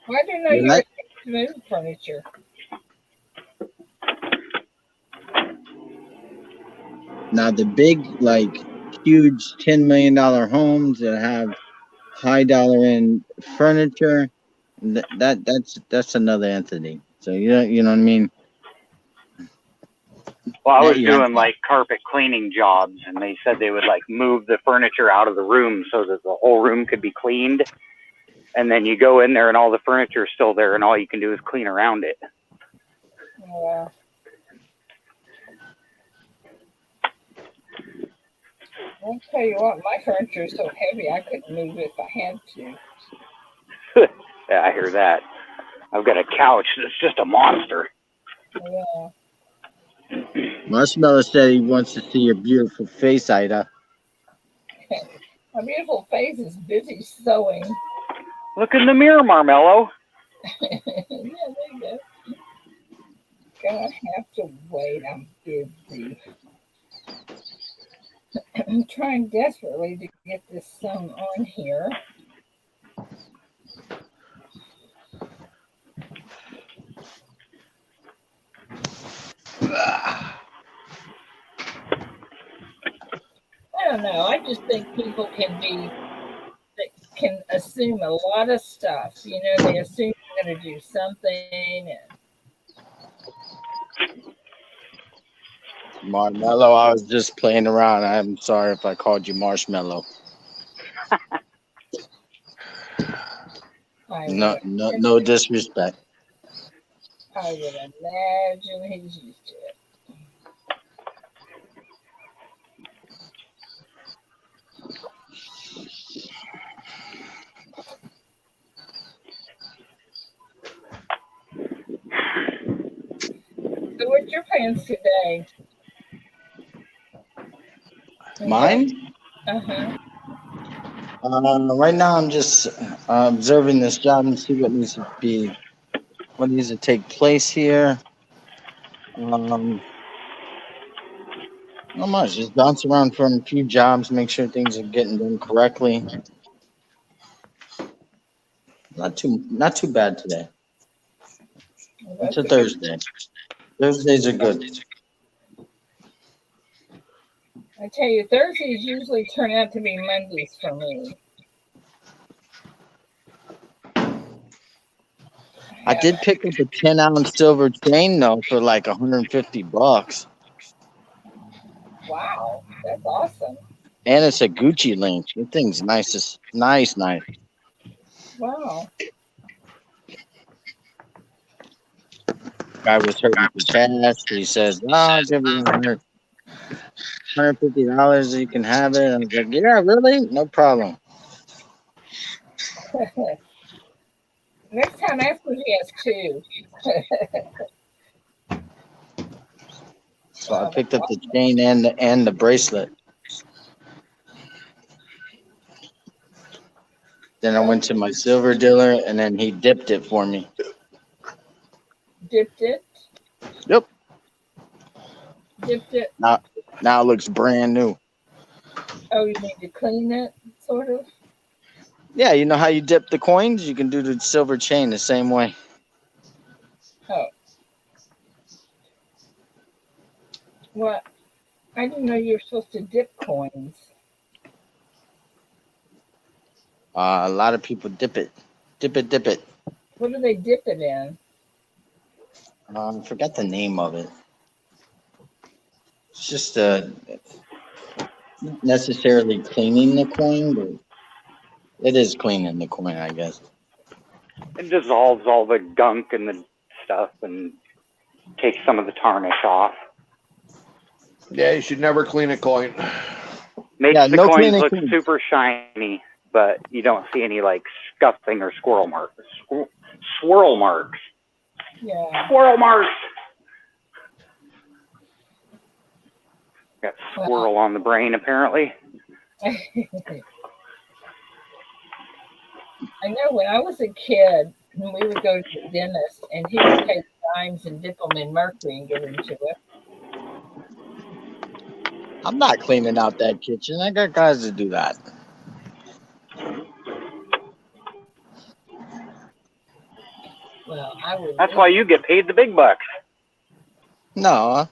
Well, I didn't know you were to move furniture. Now the big, like, huge $10 million homes that have high dollar in furniture, that's another entity. So you know what I mean. Well, I That was you have doing like carpet cleaning jobs, and they said they would like move the furniture out of the room so that the whole room could be cleaned. And then you go in there, and all the furniture is still there, and all you can do is clean around it. Yeah. I'll tell you what, my furniture is so heavy I couldn't move it if I had to. Yeah, I hear that. I've got a couch that's just a monster. Yeah. Marshmallow said he wants to see your beautiful face, Ida. My beautiful face is busy sewing. Look in the mirror, Marmello. Yeah, there you go. Gonna have to wait. I'm busy. I'm trying desperately to get this sewn on here. I don't know. I just think people can assume a lot of stuff. You know, they assume you're going to do something. Marshmallow, I was just playing around. I'm sorry if I called you Marshmallow. No disrespect. I would imagine he's used to it. So what's your plans today? Mine? Uh-huh. Right now, I'm just observing this job and see what needs to take place here. Not much. Just bounce around from a few jobs, make sure things are getting done correctly. Not too bad today. Well, It's a Thursday. Thursdays are good. I tell you, Thursdays usually turn out to be Mondays for me. I did pick up a 10-ounce silver chain though for like $150. Wow, that's awesome. And it's a Gucci link. The thing's nice. Nice. Wow. Guy was hurting for cash. He says, "No, I'll give you $150. You can have it." I was like, "Yeah, really? No problem." Next time, ask if he has two. So I picked up the chain and the bracelet. Then I went to my silver dealer, and then he dipped it for me. Dipped it? Yep. Dipped it? Now it looks brand new. Oh, you need to clean it, sort of? Yeah, you know how you dip the coins? You can do the silver chain the same way. Oh. Well, I didn't know you were supposed to dip coins. A lot of people dip it. Dip it. What do they dip it in? I forgot the name of it. It's just not necessarily cleaning the coin, but it is cleaning the coin, I guess. It dissolves all the gunk and the stuff and takes some of the tarnish off. Yeah, you should never clean a coin. Makes the no coins look cleaning. super shiny, but you don't see any like scuffing or swirl marks. Swirl marks. Yeah. Swirl marks. Got squirrel on the brain apparently. I know when I was a kid, we would go to the dentist and he would take dimes and dip them in mercury and give them to us. I'm not cleaning out that kitchen. I got guys to do that. Well, I would. That's why you get paid the big bucks. No,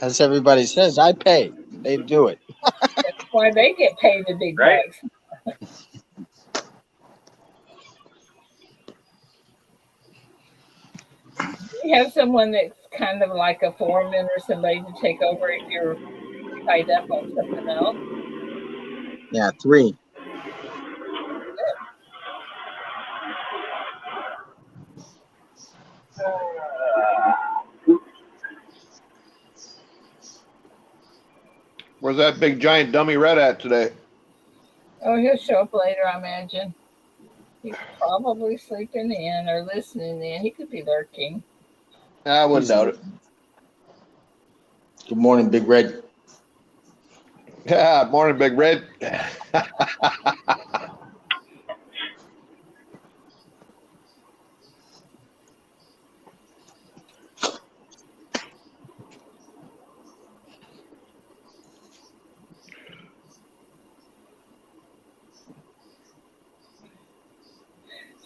as everybody says, I pay. They do it. That's why they get paid the big Right. bucks. You have someone that's kind of like a foreman or somebody to take over if you're tied up on something else. Yeah, 3. Where's that big giant dummy red at today? Oh, he'll show up later, I imagine. He's probably sleeping in or listening in. He could be lurking. I wouldn't doubt it. Good morning, Big Red. Yeah, morning, Big Red.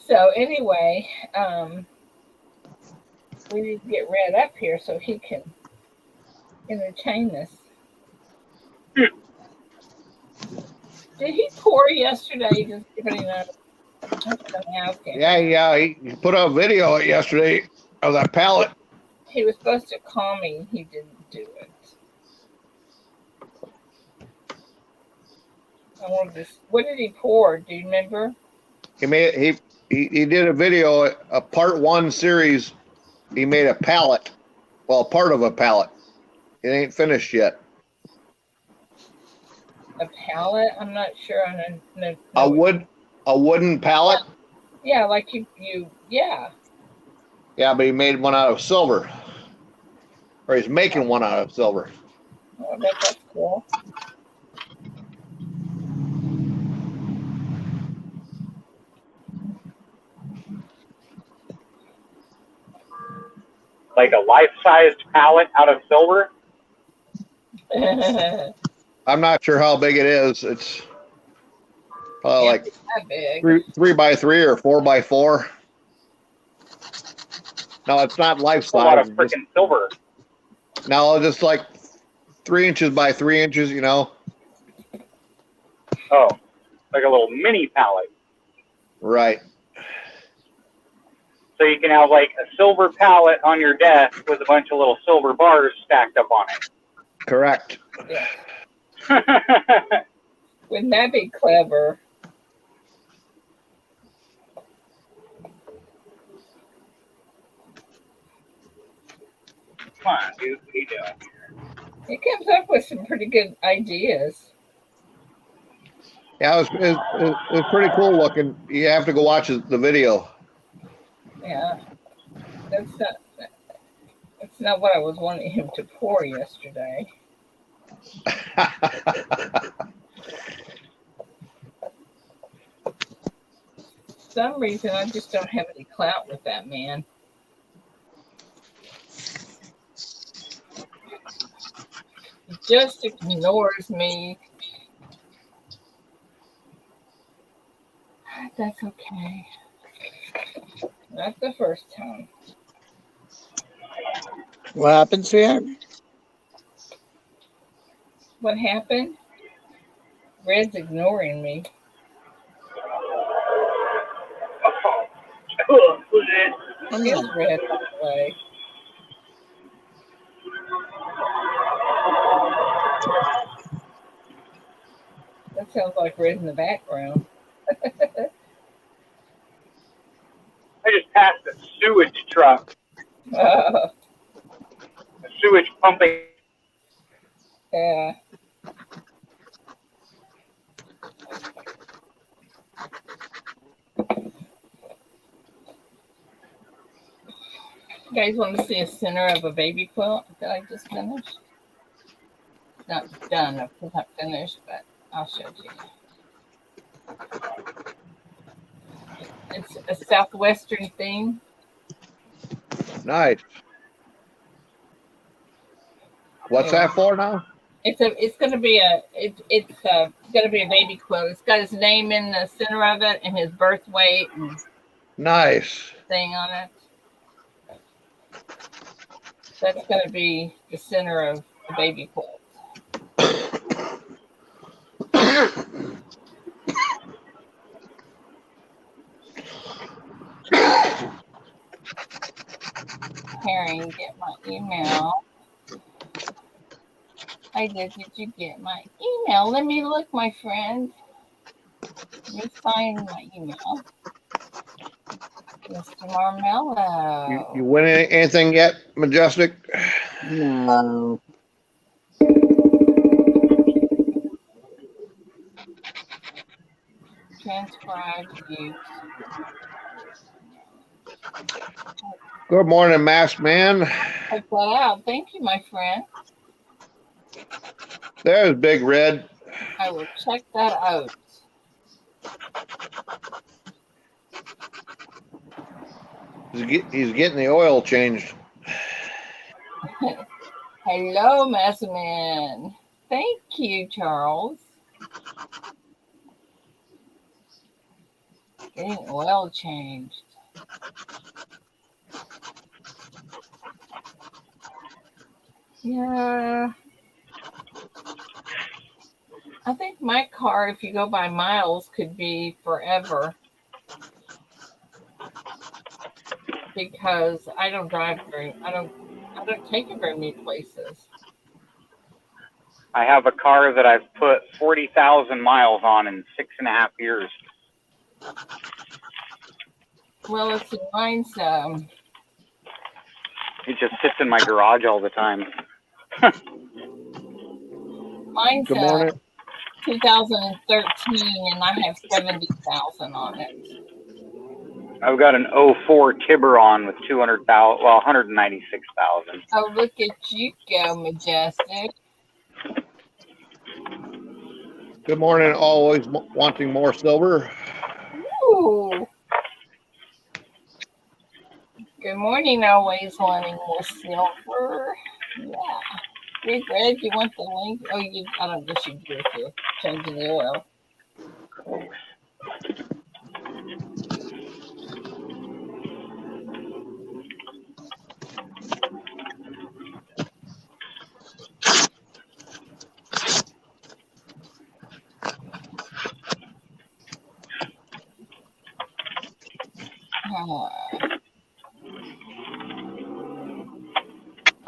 So anyway, we need to get Red up here so he can entertain us. Did he pour yesterday? Just giving up. Yeah, he put up a video yesterday of that pallet. He was supposed to call me. He didn't do it. I wanted to. What did he pour? Do you remember? He did a video, a part 1 series. He made a pallet. Well, part of a pallet. It ain't finished yet. A pallet? I'm not sure. A wooden pallet? Yeah, like you. Yeah. Yeah, but he made one out of silver. Or he's making one out of silver. Oh, I bet that's cool. Like a life-sized pallet out of silver. I'm not sure how big it is. It's probably like that big. 3 by 3 or 4 by 4. No, it's not life size. A lot of freaking silver. No, just like 3 inches by 3 inches, you know. Oh, like a little mini pallet. Right. So you can have like a silver pallet on your desk with a bunch of little silver bars stacked up on it. Correct. Yeah. Wouldn't that be clever? Come on, dude. What are you doing? He comes up with some pretty good ideas. Yeah, it's pretty cool looking. You have to go watch the video. Yeah. That's not what I was wanting him to pour yesterday. For some reason, I just don't have any clout with that man. He just ignores me. That's okay. Not the first time. What happened, sweetheart? What happened? Red's ignoring me. I'm Here's not. Red, by the way. That sounds like Red in the background. I just passed a sewage truck. A sewage pumping. Yeah. You guys want to see a center of a baby quilt that I just finished? It's not done, it's not finished, but I'll show it to you. It's a southwestern theme. Nice. What's that for now? It's gonna be gonna be a baby quilt. It's got his name in the center of it and his birth weight and Nice. thing on it. That's gonna be the center of the baby quilt. Karen, get my email. Did you get my email? Let me look, my friend. Let me find my email. Mr. Marmello. You win anything yet, Majestic? No. Transcribe you. Good morning, Masked Man. Check that out. Thank you, my friend. There's Big Red. I will check that out. He's getting the oil changed. Hello, Massaman. Thank you, Charles. Getting oil changed. Yeah. I think my car, if you go by miles, could be forever. Because I don't drive I don't take it very many places. I have a car that I've put 40,000 miles on in 6.5 years. Well, let's see, mine's It just sits in my garage all the time. mine's Good morning. 2013, and I have 70,000 on it. I've got an 04 Tiburon with 200,000, well, 196,000. Oh, look at you go, Majestic. Good morning. Always wanting more silver. Ooh. Good morning, always wanting more silver. Yeah. Big Red, you want the link? Oh, I don't guess you do if you're changing the oil.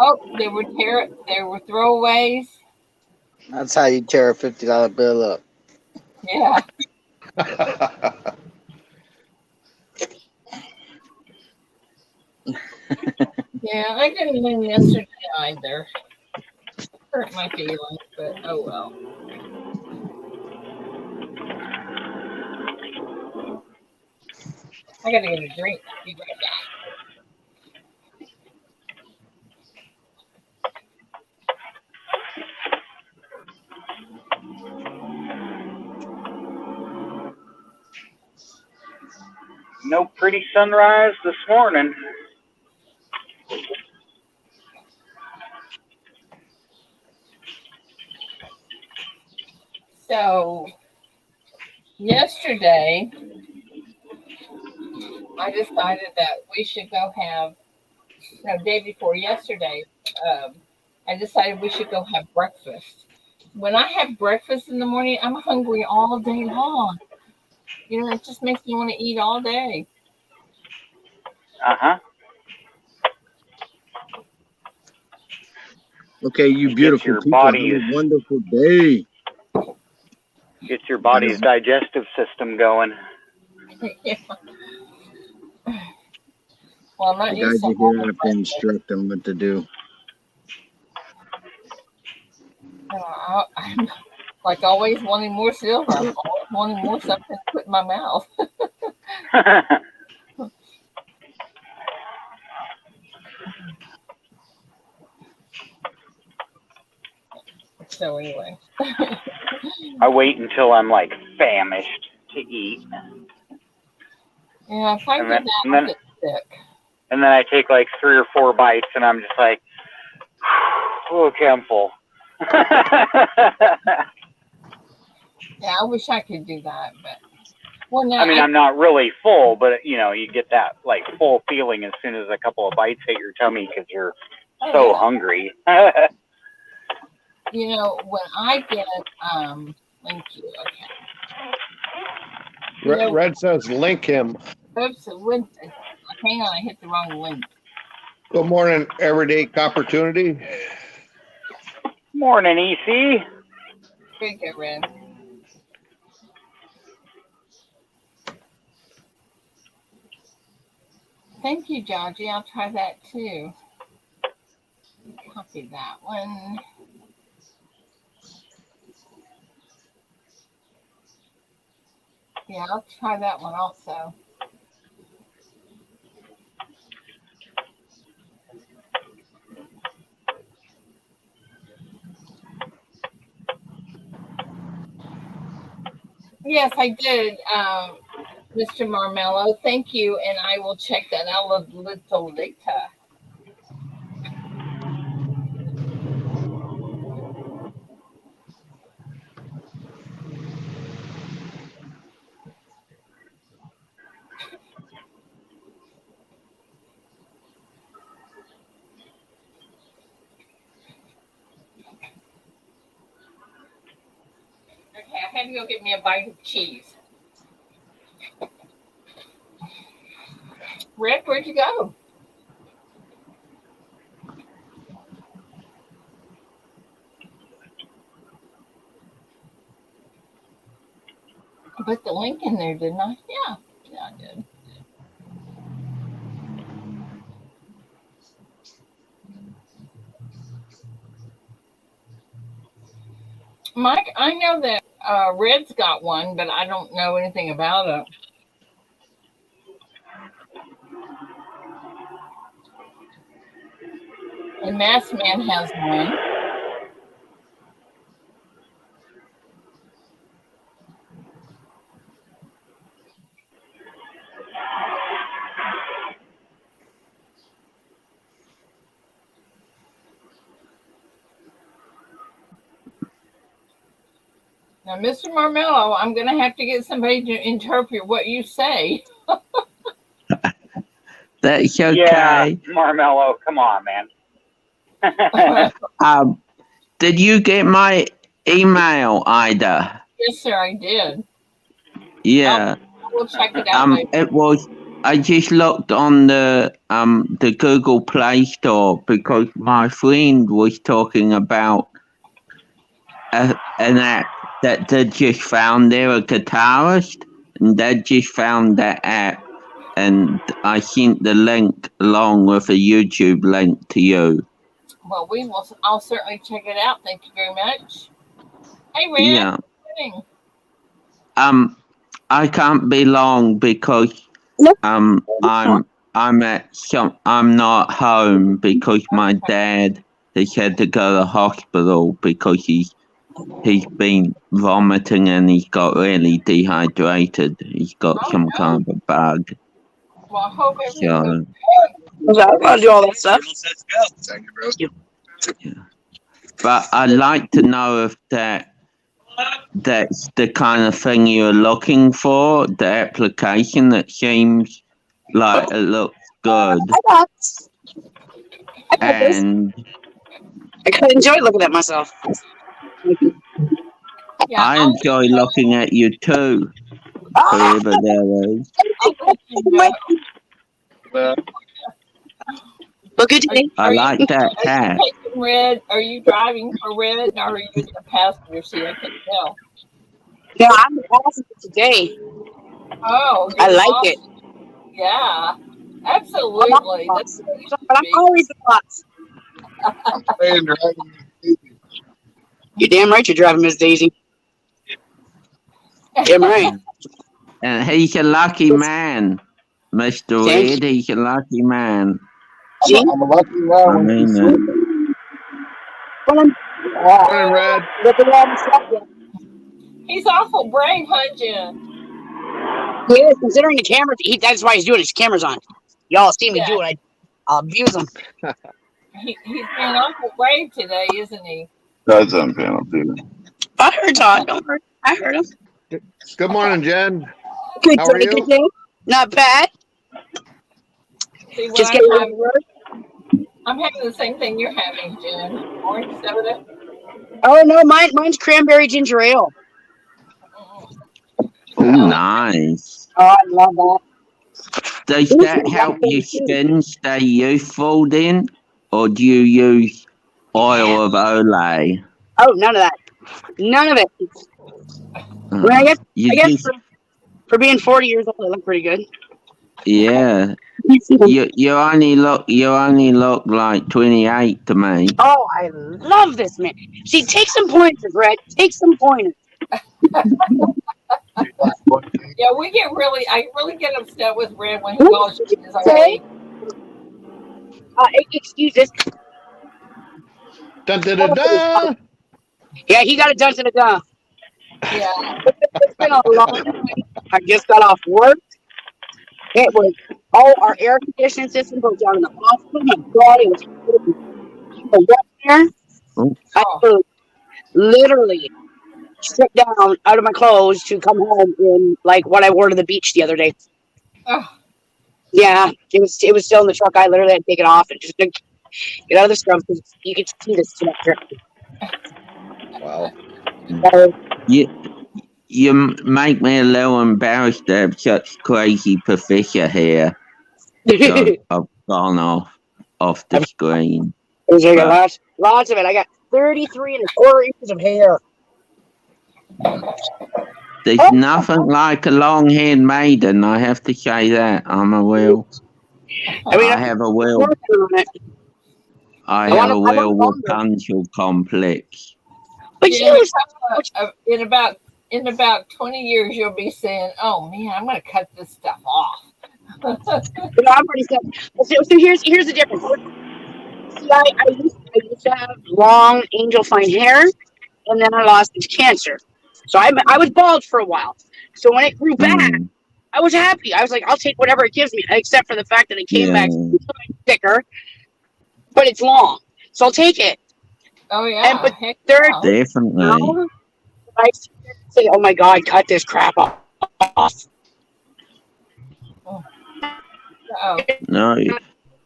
Oh, they were throwaways. That's how you tear a $50 bill up. Yeah. Yeah, I didn't win yesterday either. Hurt my feelings, but oh well. I gotta get a drink. Be right back. No pretty sunrise this morning. So yesterday, I decided that we should go have. No, day before yesterday, I decided we should go have breakfast. When I have breakfast in the morning, I'm hungry all day long. You know, it just makes me want to eat all day. Uh-huh. Okay, you beautiful your people. Have body's- a wonderful day. Get your body's digestive system going. Yeah. Well, I'm not The used guys to are here have to instruct them what to do. I'm like always wanting more silver. I'm always wanting more something to put in my mouth. So anyway. I wait until I'm like famished to eat. Yeah, if I do that, I'll get sick. And then I take like 3 or 4 bites and I'm just like, okay, I'm full. Yeah, I wish I could do that, but well, now I mean, I'm not really full, but you know, you get that like full feeling as soon as a couple of bites hit your tummy because you're so hungry. you know, when I get thank you. Okay. You know, Red says link him. oops, hang on, I hit the wrong link. Good morning, Everyday Opportunity. Morning, EC. Very good, Red. Thank you, Georgie. I'll try that too. Copy that one. Yeah, I'll try that one also. Yes, I did, Mr. Marmello. Thank you, and I will check that out a little later. Okay, I had to go get me a bite of cheese. Rick, where'd you go? I put the link in there, didn't I? Yeah, I did. Mike, I know that Red's got one, but I don't know anything about it. And Mass Man has one. Now, Mr. Marmello, I'm going to have to get somebody to interpret what you say. That's okay. Yeah, Marmello, come on, man. Did you get my email, Ida? Yes, sir, I did. Yeah. We'll check it out later. It was. I just looked on the Google Play Store because my friend was talking about an app that they just found. They're a guitarist, and they just found that app, and I sent the link along with a YouTube link to you. Well, I'll certainly check it out. Thank you very much. Hey, Red. Yeah. Good I can't be long because I'm not home because my dad has had to go to the hospital because he's been vomiting and he's got really dehydrated. He's got some kind of a bug. Well, I hope everything's So, I'm gonna do all that stuff. yeah. But I'd like to know if that's the kind of thing you're looking for, the application that seems like it looks good. And I enjoy looking at myself. Yeah, I enjoy looking at you too, whoever that is. Look at you. I like that hat. Are you taking Red? Are you driving for Red, or are you in the passenger seat? I can't tell. No, I'm the passenger today. Oh, I like it. Yeah, absolutely. That's but I'm always the boss. You're damn right you're driving Miss Daisy. Damn right. And he's a lucky man, Mr. Red. He's a lucky man. I'm a lucky man. I mean it. Morning, Red. He's awful brave, huh, Jen? He is, considering the camera. That's why he's doing his camera's on. Y'all see me do it. I'll abuse him. He's being awful brave today, isn't he? Todd's on panel too. I heard Todd. Don't worry. I heard him. Good morning, Jen. Good How are day, you? good day. Not bad. See what Just I'm getting ready having? to work. I'm having the same thing you're having, Jen. Orange soda. Oh no, mine's cranberry ginger ale. Oh, nice. Oh, I love that. Does This that is help your 132. skin stay youthful then? Or do you use oil of Olay? Oh, none of that. None of it. Well, I You guess just, for being 40 years old, I look pretty good. yeah. You only look like 28 to me. Oh, I love this man. See, take some pointers, Red. Take some pointers. Yeah, I really get upset with Red when he What calls did you you his say? age. Excuse this. Dun, dun, dun, dun. Yeah, he got it done to the gun. Yeah. It's been a long night. I just got off work. It was our air conditioning system goes down in the hospital. My God, it was wet there. Oh. I literally stripped down out of my clothes to come home in like what I wore to the beach the other day. Oh. Yeah, it was still in the truck. I literally had to take it off and just get out of the scrub because you could see the sweat dripping. Wow. So, You make me a little embarrassed to have such crazy professor hair. So I've gone off the screen. I got lots of it. I got 33 1/4 inches of hair. There's nothing like a long-haired maiden. I have to say that. I have a real Rapunzel complex. But in about 20 years, you'll be saying, "Oh man, I'm going to cut this stuff off." I'm pretty sad. So here's the difference. See, I used to have long angel fine hair, and then I lost it to cancer. So I was bald for a while. So when it grew back, I was happy. I was like, I'll take whatever it gives me, except for the fact that it came back thicker, but it's long. So I'll take it. Oh yeah. But third, definitely. I say, oh my God, cut this crap off. No,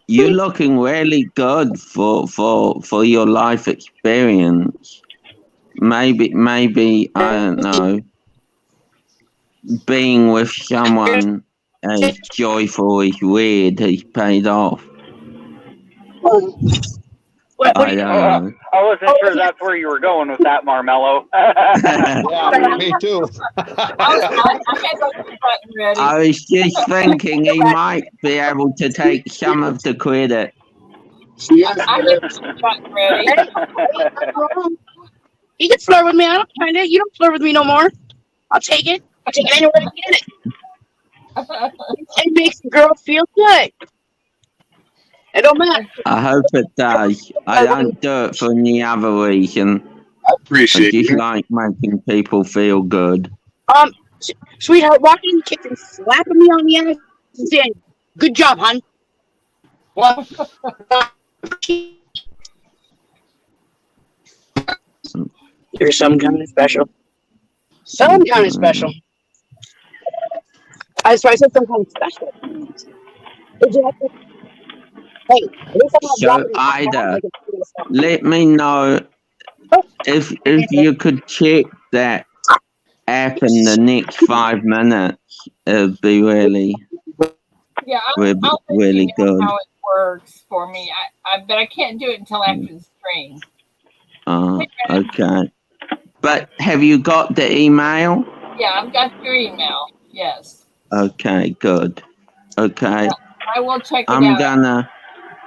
you're looking really good for your life experience. Maybe I don't know. Being with someone as joyful as weird has paid off. I don't know. I wasn't sure that's where you were going with that, Marmello. Yeah, me too. I was just thinking he might be able to take some of the credit. You can flirt with me. I don't mind it. You don't flirt with me no more. I'll take it. I'll take it anywhere to get it. It makes the girl feel good. It don't matter. I hope it does. I don't do it for any other reason. I appreciate I just it. like making people feel good. Sweetheart, walking in the kitchen, slapping me on the ass and saying, "Good job, hon." Well, you're some kind of special. Some kind of special. I said some kind of special. Would you like to? Hey, so Ida, let me know if you could check that app in the next 5 minutes. It'd be really, I'll really good. how it works for me. But I can't do it until after the stream. Okay. But have you got the email? Yeah, I've got your email. Yes. Okay, good. Okay. I will check it out.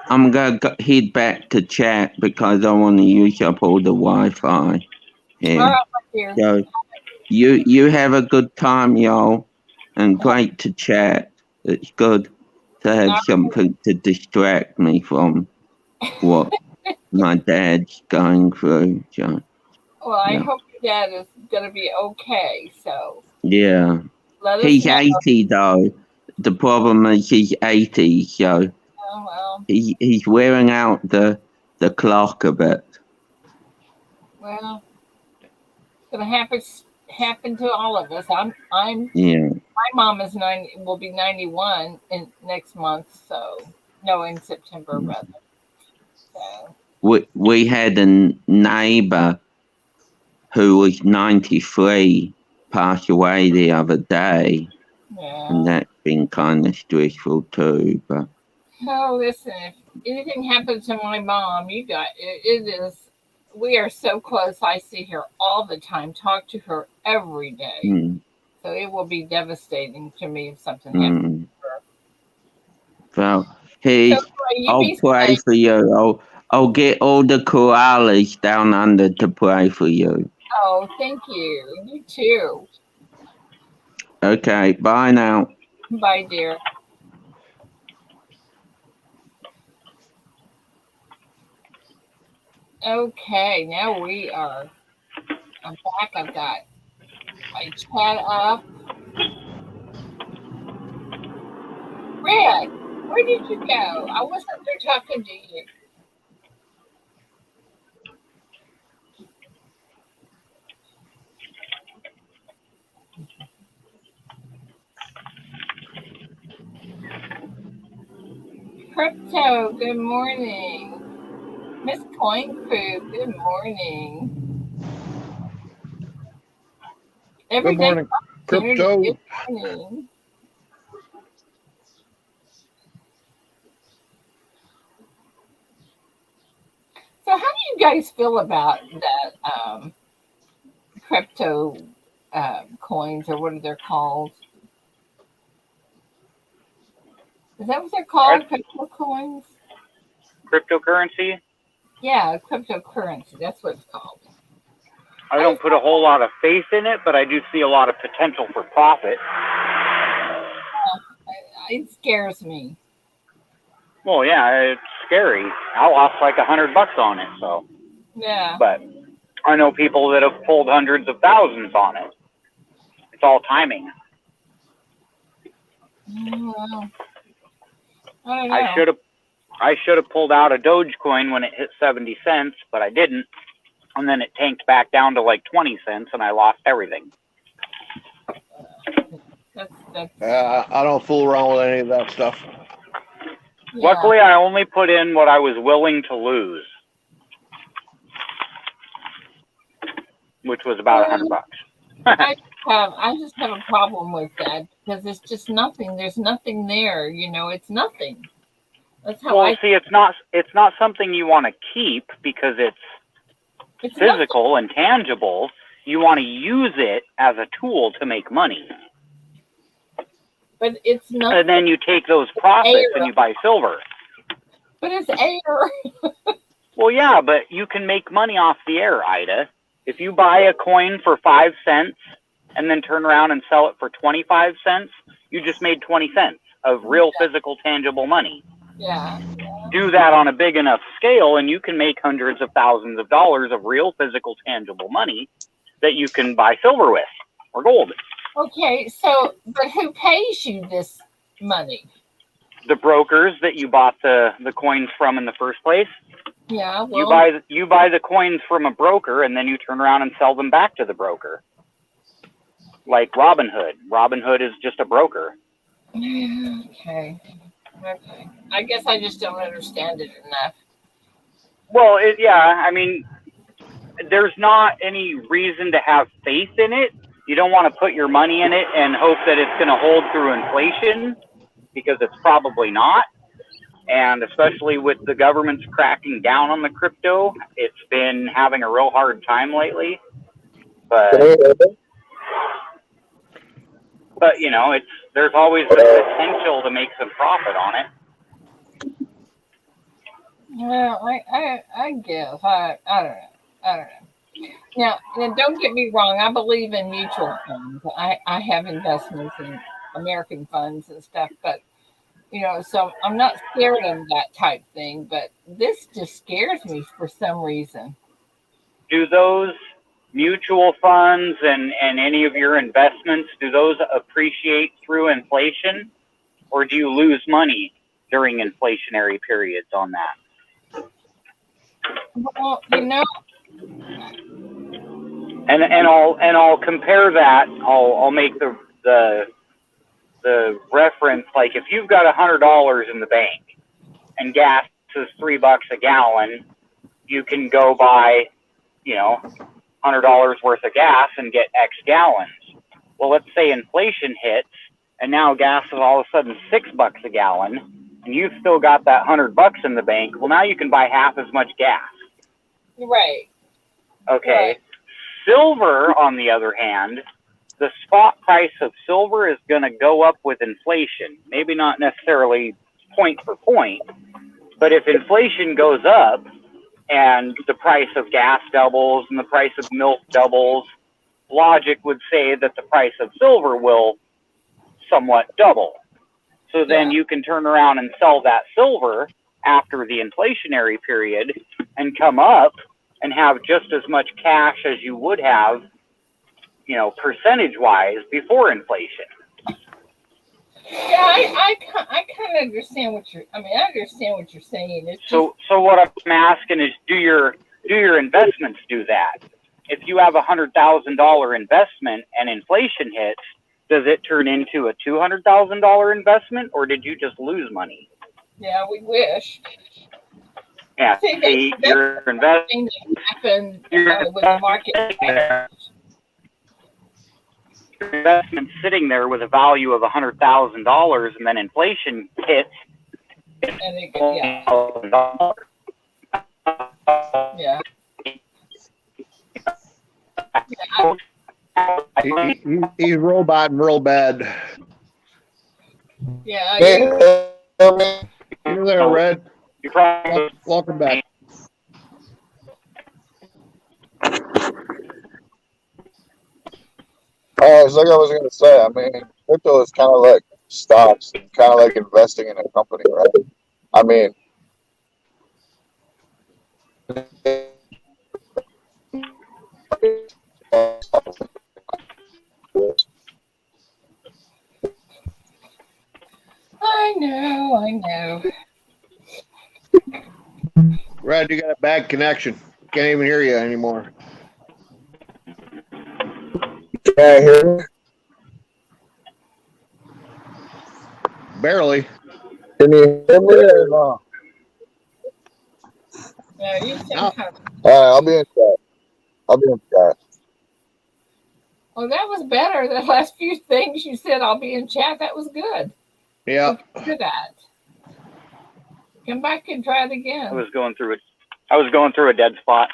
I'm gonna head back to chat because I want to use up all the Wi-Fi. Yeah. All right, dear. So you have a good time, y'all, and great to chat. It's good to have something to distract me from what my dad's going through. So, well, I hope your dad is gonna be okay. So yeah. He's 80 though. The problem is he's 80, so he's wearing out the clock a bit. Well, it's gonna happen to all of us. I'm Yeah. my mom is 90, will be 91 in next month, so no, in September rather. So We had a neighbor who was 93 pass away the other day, and yeah. that's been kind of stressful too. But Oh, listen, if anything happens to my mom, you got it, it is. We are so close. I see her all the time, talk to her every day. mm, So it will be devastating to me if something happens mm. to her. So So here's, you I'll be pray safe. for you. I'll get all the koalas down under to pray for you. Oh, thank you. You too. Okay, bye now. Bye, dear. Okay, now we are. I'm back. I've got my chat up. Red, where did you go? I wasn't there talking to you. Crypto, good morning. Miss Coin Crew, good morning. Good Everyday morning, opportunity, crypto. good morning. So, how do you guys feel about that crypto coins, or what are they called? Is that what they're called? Crypto coins? Cryptocurrency. Yeah, cryptocurrency. That's what it's called. I don't put a whole lot of faith in it, but I do see a lot of potential for profit. It scares me. Well, yeah, it's scary. I lost like $100 on it, so. Yeah. But I know people that have pulled hundreds of thousands on it. It's all timing. Well, I don't know. I should have pulled out a Dogecoin when it hit 70 cents, but I didn't. And then it tanked back down to like 20 cents, and I lost everything. That's I don't fool around with any of that stuff. yeah. Luckily, I only put in what I was willing to lose, which was about $100. I just have a problem with that because it's just nothing. There's nothing there. It's nothing. That's how Well, see, it's not something you want to keep because it's physical nothing. and tangible. You want to use it as a tool to make money. But it's nothing. And then you take those profits and you buy silver. But it's air. Well, yeah, but you can make money off the air, Ida. If you buy a coin for 5 cents and then turn around and sell it for 25 cents, you just made 20 cents of real physical tangible money. Yeah. Do that on a big enough scale and you can make hundreds of thousands of dollars of real physical tangible money that you can buy silver with or gold. Okay, so but who pays you this money? The brokers that you bought the coins from in the first place. Yeah, well, you buy the coins from a broker and then you turn around and sell them back to the broker. Like Robinhood. Robinhood is just a broker. Okay. I guess I just don't understand it enough. Well, I mean, there's not any reason to have faith in it. You don't want to put your money in it and hope that it's going to hold through inflation because it's probably not. And especially with the government's cracking down on the crypto, it's been having a real hard time lately. But there's always the potential to make some profit on it. Well, I guess I don't know. Now, don't get me wrong. I believe in mutual funds. I have investments in American funds and stuff, but so I'm not scared of that type thing. But this just scares me for some reason. Do those mutual funds and any of your investments, do those appreciate through inflation, or do you lose money during inflationary periods on that? Well, And I'll compare that. I'll make the reference, like if you've got $100 in the bank and gas is $3 a gallon, you can go buy, $100 worth of gas and get X gallons. Well, let's say inflation hits and now gas is all of a sudden $6 a gallon, and you've still got that $100 in the bank. Well, now you can buy half as much gas. Right. Okay. Right. Silver, on the other hand, the spot price of silver is going to go up with inflation. Maybe not necessarily point for point, but if inflation goes up and the price of gas doubles and the price of milk doubles, logic would say that the price of silver will somewhat double. So then you can turn around and sell that silver after the inflationary period and come up and have just as much cash as you would have, percentage-wise before inflation. Yeah, I kind of understand what you're. I understand what you're saying. It's so what I'm asking is, do your investments do that? If you have $100,000 investment and inflation hits, does it turn into a $200,000 investment, or did you just lose money? Yeah, we wish. Yeah, see, your investment happened with the market. Your investment sitting there with a value of $100,000, and then inflation hits. And it, yeah. He's roboting real bad. Yeah. You're there, Red. Welcome back. It's like I was going to say, crypto is kind of like stocks, kind of like investing in a company, right? I know. Red, you got a bad connection. Can't even hear you anymore. Can I hear you? Barely. Can you hear me or not? Yeah, you sound kind of. All right, I'll be in chat. Well, that was better. The last few things you said, I'll be in chat. That was good. Yeah. Do that. Come back and try it again. I was going through a dead spot.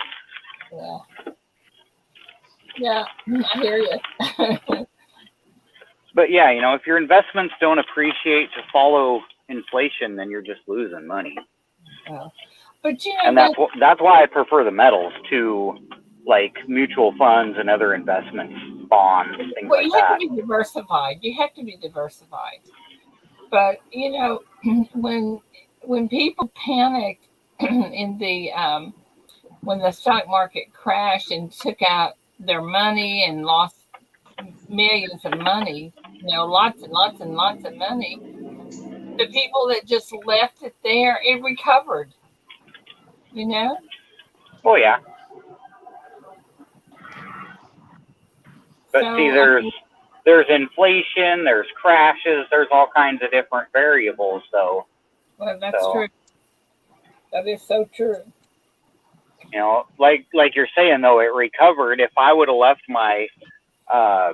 Yeah. Yeah, I hear you. But yeah, if your investments don't appreciate to follow inflation, then you're just losing money. But and that's why I prefer the metals to like mutual funds and other investments, bonds, things like that. You have to be diversified. But when people panicked in the when the stock market crashed and took out their money and lost millions of money, lots and lots and lots of money, the people that just left it there, it recovered. Oh yeah. But see, there's inflation, there's crashes, there's all kinds of different variables, though. Well, that's true. That is so true. Like you're saying, though, it recovered. If I would have left my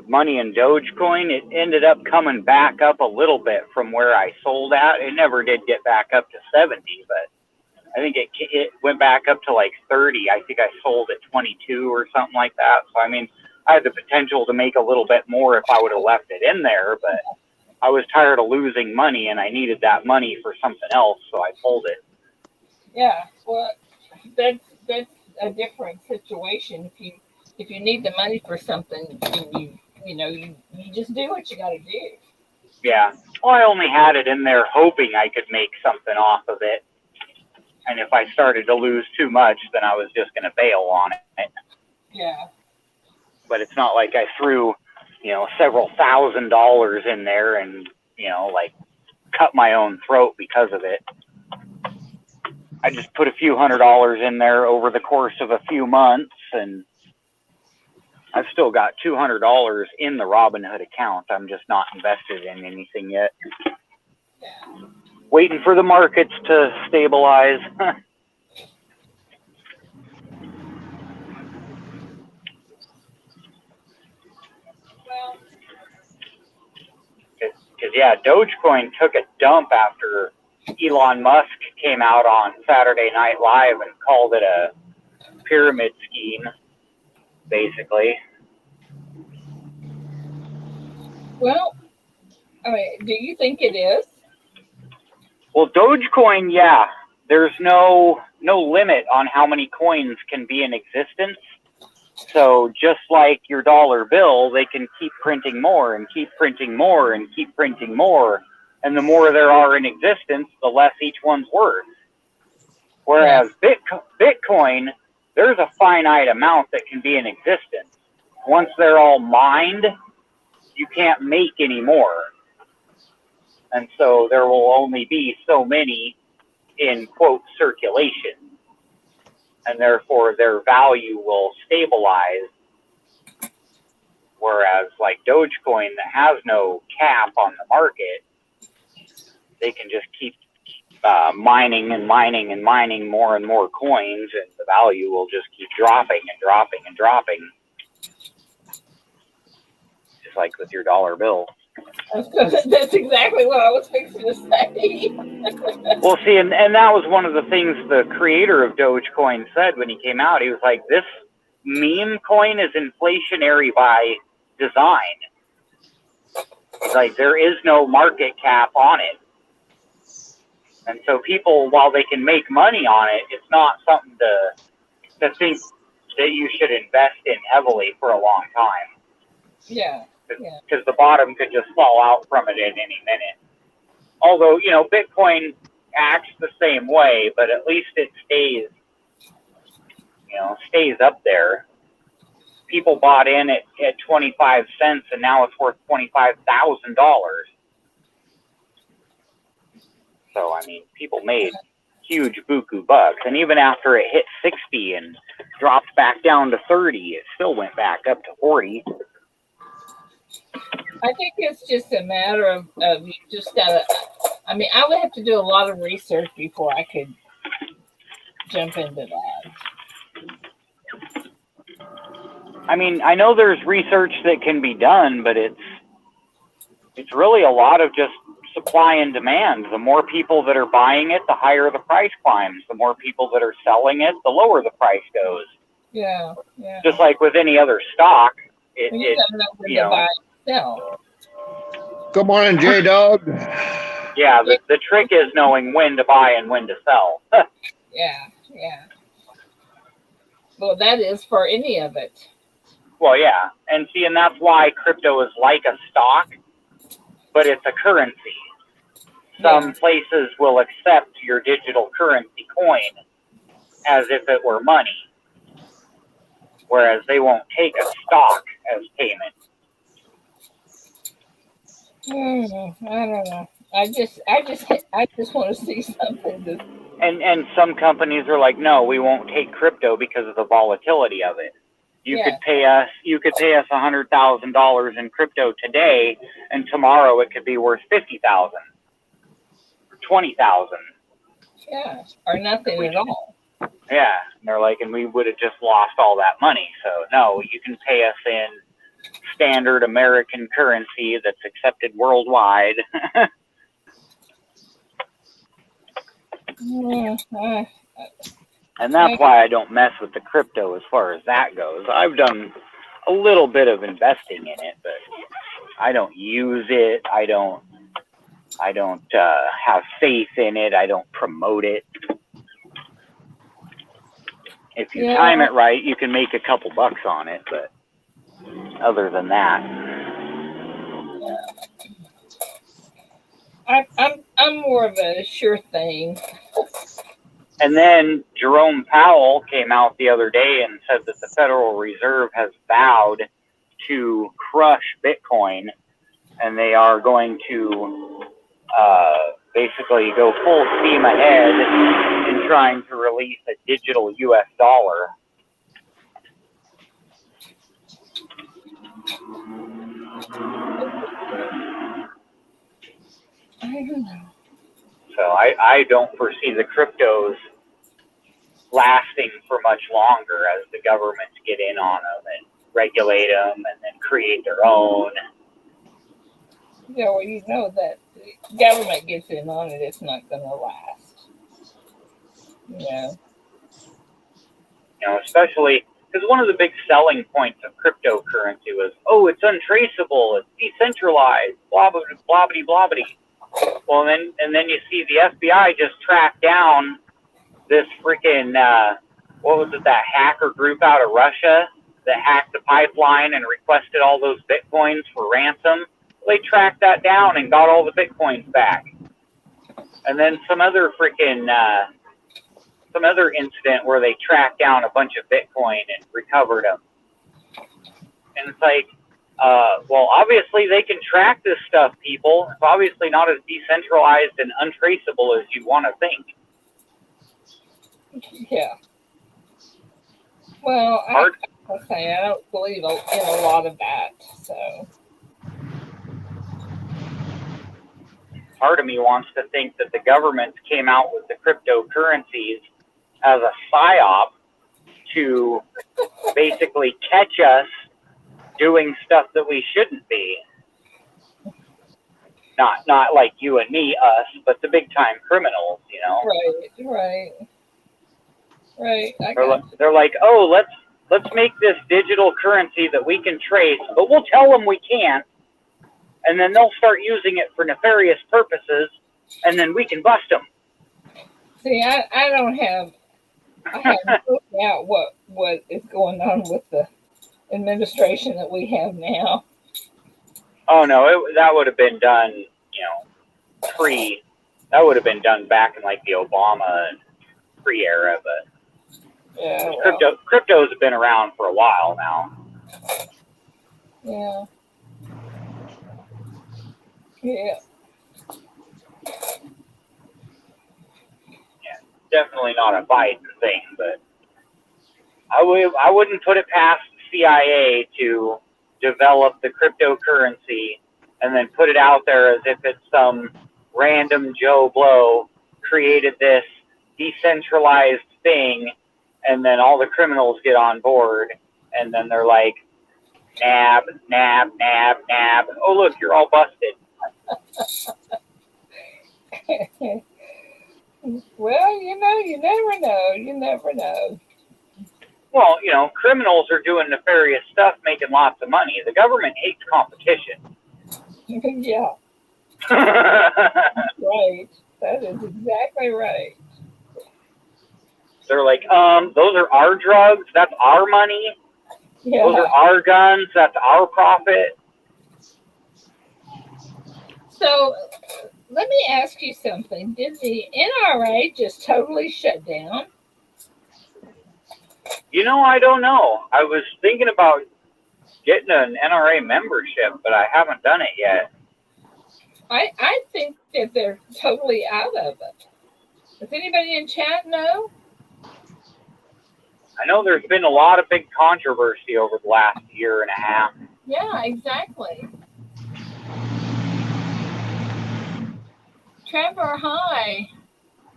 money in Dogecoin, it ended up coming back up a little bit from where I sold at. It never did get back up to 70, but I think it went back up to like 30. I think I sold at 22 or something like that. So, I had the potential to make a little bit more if I would have left it in there, but I was tired of losing money and I needed that money for something else, so I pulled it. Yeah, well, that's a different situation. If you need the money for something, and you just do what you got to do. Yeah. Well, I only had it in there hoping I could make something off of it, and if I started to lose too much, then I was just going to bail on it. Yeah. But it's not like I threw, several $1,000s in there and, like cut my own throat because of it. I just put a few $100s in there over the course of a few months, and I've still got $200 in the Robinhood account. I'm just not invested in anything yet. Waiting for the markets to stabilize. Because, yeah, Dogecoin took a dump after Elon Musk came out on Saturday Night Live and called it a pyramid scheme, basically. Well, I mean, do you think it is? Well, Dogecoin, yeah, there's no limit on how many coins can be in existence. So just like your dollar bill, they can keep printing more and keep printing more and keep printing more. And the more there are in existence, the less each one's worth. Whereas Bitcoin, there's a finite amount that can be in existence. Once they're all mined, you can't make any more. And so there will only be so many in, quote, circulation. And therefore their value will stabilize. Whereas like Dogecoin that has no cap on the market, they can just keep mining and mining and mining more and more coins, and the value will just keep dropping and dropping and dropping. Just like with your dollar bill. That's exactly what I was fixing to say. Well, see, and that was one of the things the creator of Dogecoin said when he came out. He was like, this meme coin is inflationary by design. He's like, there is no market cap on it. And so people, while they can make money on it, it's not something to think that you should invest in heavily for a long time. Yeah. Because the bottom could just fall out from it at any minute. Although, you know, Bitcoin acts the same way, but at least it stays up there. People bought in at 25 cents and now it's worth $25,000. So, I mean, people made huge buku bucks. And even after it hit 60 and dropped back down to 30, it still went back up to 40. I think it's just a matter of you just gotta, I mean, I would have to do a lot of research before I could jump into that. I mean, I know there's research that can be done, but it's really a lot of just supply and demand. The more people that are buying it, the higher the price climbs. The more people that are selling it, the lower the price goes. Yeah. Just like with any other stock, You gotta know when to buy and sell. Good morning, J-Dog. Yeah, the trick is knowing when to buy and when to sell. Yeah. Well, that is for any of it. Well, yeah. And that's why crypto is like a stock, but it's a currency. Some places will accept your digital currency coin as if it were money, whereas they won't take a stock as payment. I don't know. I just want to see something. And some companies are like, no, we won't take crypto because of the volatility of it. You could pay us $100,000 in crypto today, and tomorrow it could be worth $50,000 or $20,000. Yeah, or nothing at all. Yeah, and they're like, and we would have just lost all that money. So no, you can pay us in standard American currency that's accepted worldwide. And that's why I don't mess with the crypto as far as that goes. I've done a little bit of investing in it, but I don't use it. I don't have faith in it. I don't promote it. If you time it right, you can make a couple bucks on it, but other than that, I'm more of a sure thing. And then Jerome Powell came out the other day and said that the Federal Reserve has vowed to crush Bitcoin, and they are going to basically go full steam ahead in trying to release a digital U.S. dollar. I don't know. So I don't foresee the cryptos lasting for much longer as the governments get in on them and regulate them and then create their own. Yeah, well, you know that the government gets in on it, it's not going to last. Yeah. You know, especially because one of the big selling points of cryptocurrency was, oh, it's untraceable, it's decentralized, blah blah blah blah blah blah. Well, then you see the FBI just tracked down this freaking what was it, that hacker group out of Russia that hacked the pipeline and requested all those bitcoins for ransom. They tracked that down and got all the bitcoins back. And then some other incident where they tracked down a bunch of Bitcoin and recovered them. And it's like, well, obviously they can track this stuff, people. It's obviously not as decentralized and untraceable as you want to think. Yeah. Well, I'll say I don't believe in a lot of that. So. Part of me wants to think that the government came out with the cryptocurrencies as a psyop to basically catch us doing stuff that we shouldn't be. Not like you and me, us, but the big time criminals, you know. Right. They're like, oh, let's make this digital currency that we can trace, but we'll tell them we can't, and then they'll start using it for nefarious purposes, and then we can bust them. See, I haven't looked out what is going on with the administration that we have now. Oh no, that would have been done, you know, that would have been done back in like the Obama pre-era, but yeah, cryptos have been around for a while now. Yeah. Definitely not a Biden thing, but I wouldn't put it past the CIA to develop the cryptocurrency and then put it out there as if it's some random Joe Blow created this decentralized thing, and then all the criminals get on board, and then they're like, nab. Oh, look, you're all busted. Well, you never know. Well, you know, criminals are doing nefarious stuff, making lots of money. The government hates competition. Yeah. Right. That is exactly right. They're like, those are our drugs, that's our money. Yeah. Those are our guns, that's our profit. So, let me ask you something. Did the NRA just totally shut down? You know, I don't know. I was thinking about getting an NRA membership, but I haven't done it yet. I think that they're totally out of it. Does anybody in chat know? I know there's been a lot of big controversy over the last year and a half. Yeah, exactly. Trevor, hi.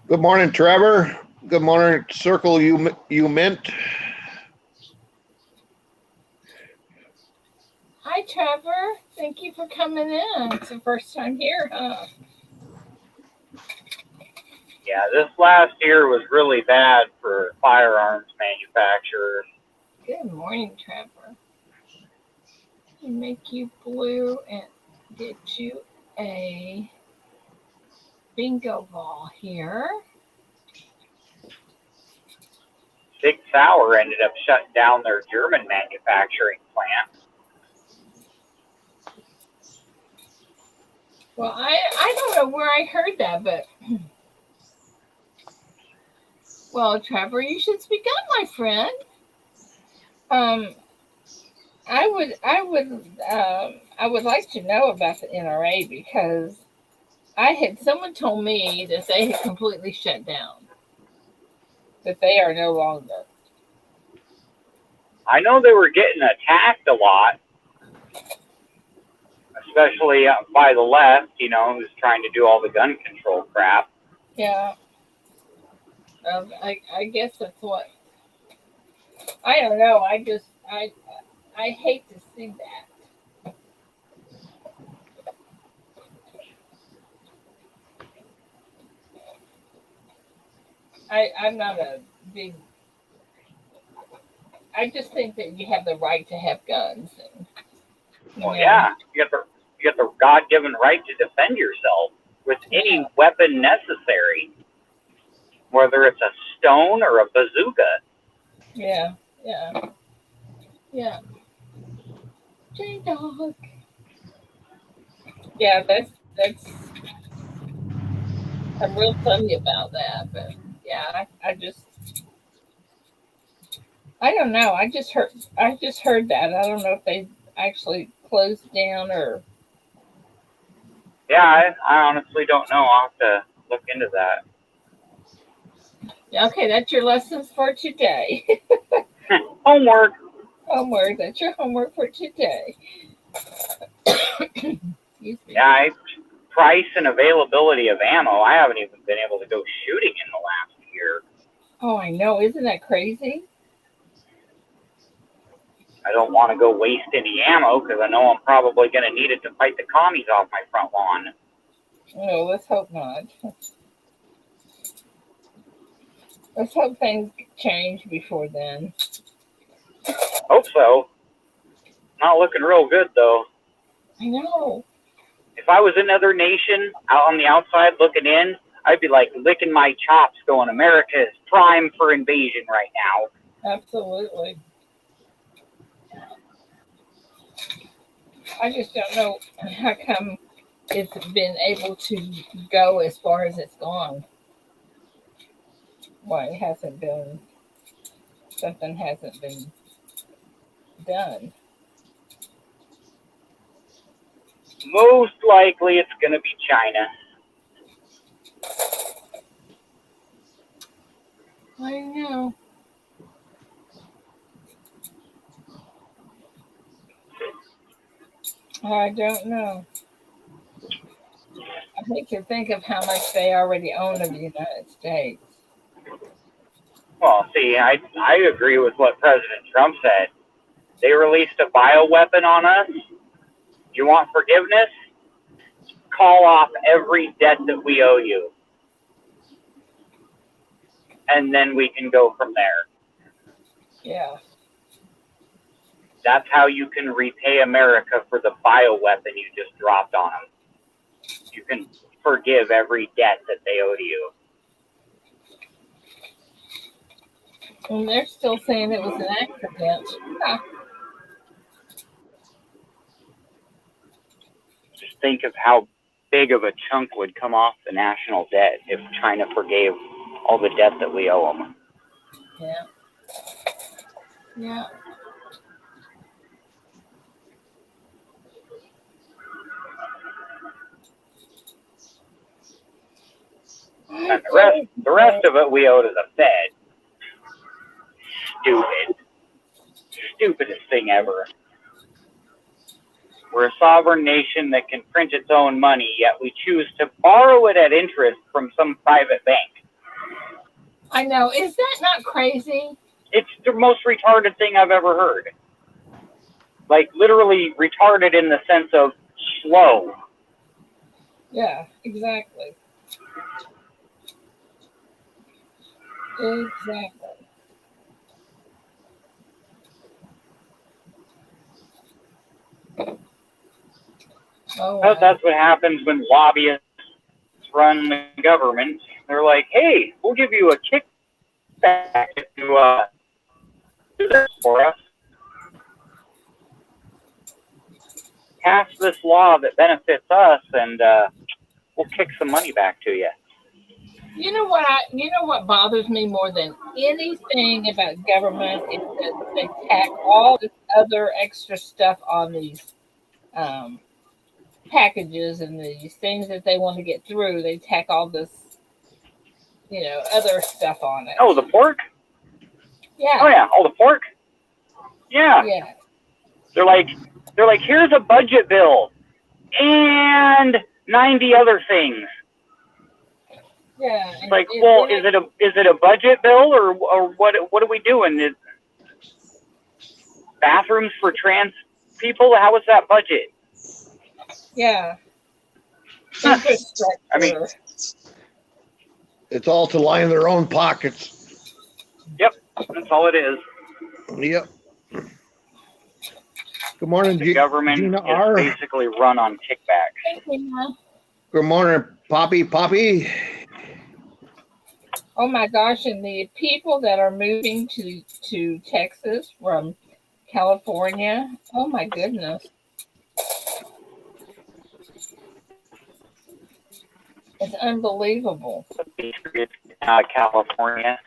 Good morning, Trevor. Good morning, Circle you Mint. Hi, Trevor. Thank you for coming in. It's the first time here, huh? Yeah, this last year was really bad for firearms manufacturers. Good morning, Trevor. Make you blue and get you a bingo ball here. Big Sauer ended up shutting down their German manufacturing plant. Well, I don't know where I heard that, but well, Trevor, you should speak up, my friend. I would like to know about the NRA because someone told me that they had completely shut down, that they are no longer. I know they were getting attacked a lot. especially by the left, you know, who's trying to do all the gun control crap. Yeah. I guess that's what. I don't know. I hate to see that. I'm not a big. I just think that you have the right to have guns. And, well, yeah, you got the God-given right to defend yourself with any weapon necessary, whether it's a stone or a bazooka. Yeah. J-Dog. Yeah, that's. I'm real funny about that, but yeah, I just. I don't know. I just heard that. I don't know if they actually closed down or. Yeah, I honestly don't know. I'll have to look into that. Okay, that's your lessons for today. Homework. Homework. That's your homework for today. Excuse me. Yeah, price and availability of ammo. I haven't even been able to go shooting in the last year. Oh, I know. Isn't that crazy? I don't want to go waste any ammo because I know I'm probably going to need it to fight the commies off my front lawn. No, let's hope not. Let's hope things change before then. Hope so. Not looking real good, though. I know. If I was another nation out on the outside looking in, I'd be like licking my chops going, America is prime for invasion right now. Absolutely. I just don't know how come it's been able to go as far as it's gone. Why it hasn't been, something hasn't been done. Most likely it's going to be China. I know. I don't know. I hate to think of how much they already own of the United States. Well, see, I agree with what President Trump said. They released a bioweapon on us. You want forgiveness? Call off every debt that we owe you. And then we can go from there. Yeah. That's how you can repay America for the bioweapon you just dropped on them. You can forgive every debt that they owe to you. And they're still saying it was an accident. Huh. Just think of how big of a chunk would come off the national debt if China forgave all the debt that we owe them. Yeah. Yeah. And the rest of it we owe to the Fed. Stupid. Stupidest thing ever. We're a sovereign nation that can print its own money, yet we choose to borrow it at interest from some private bank. I know. Is that not crazy? It's the most retarded thing I've ever heard. Like, literally retarded in the sense of slow. Yeah, exactly. Exactly. Oh, wow. That's what happens when lobbyists run the government. They're like, hey, we'll give you a kickback if you do this for us. Pass this law that benefits us, and we'll kick some money back to you. You know what bothers me more than anything about government is that they tack all this other extra stuff on these packages and these things that they want to get through. They tack all this, other stuff on it. Oh, the pork? Yeah. Oh yeah, the pork? Yeah. Yeah. They're like, here's a budget bill. and 90 other things. Yeah. It's like, well, is it a budget bill or what are we doing? Is bathrooms for trans people? How is that budget? Yeah. I mean, Infrastructure. It's all to line their own pockets. yep, that's all it is. Yep. Good morning, The government Gina is R. basically run on kickbacks. Hey, Gina. Good morning, Poppy. Oh my gosh, and the people that are moving to Texas from California, oh my goodness. It's unbelievable. California.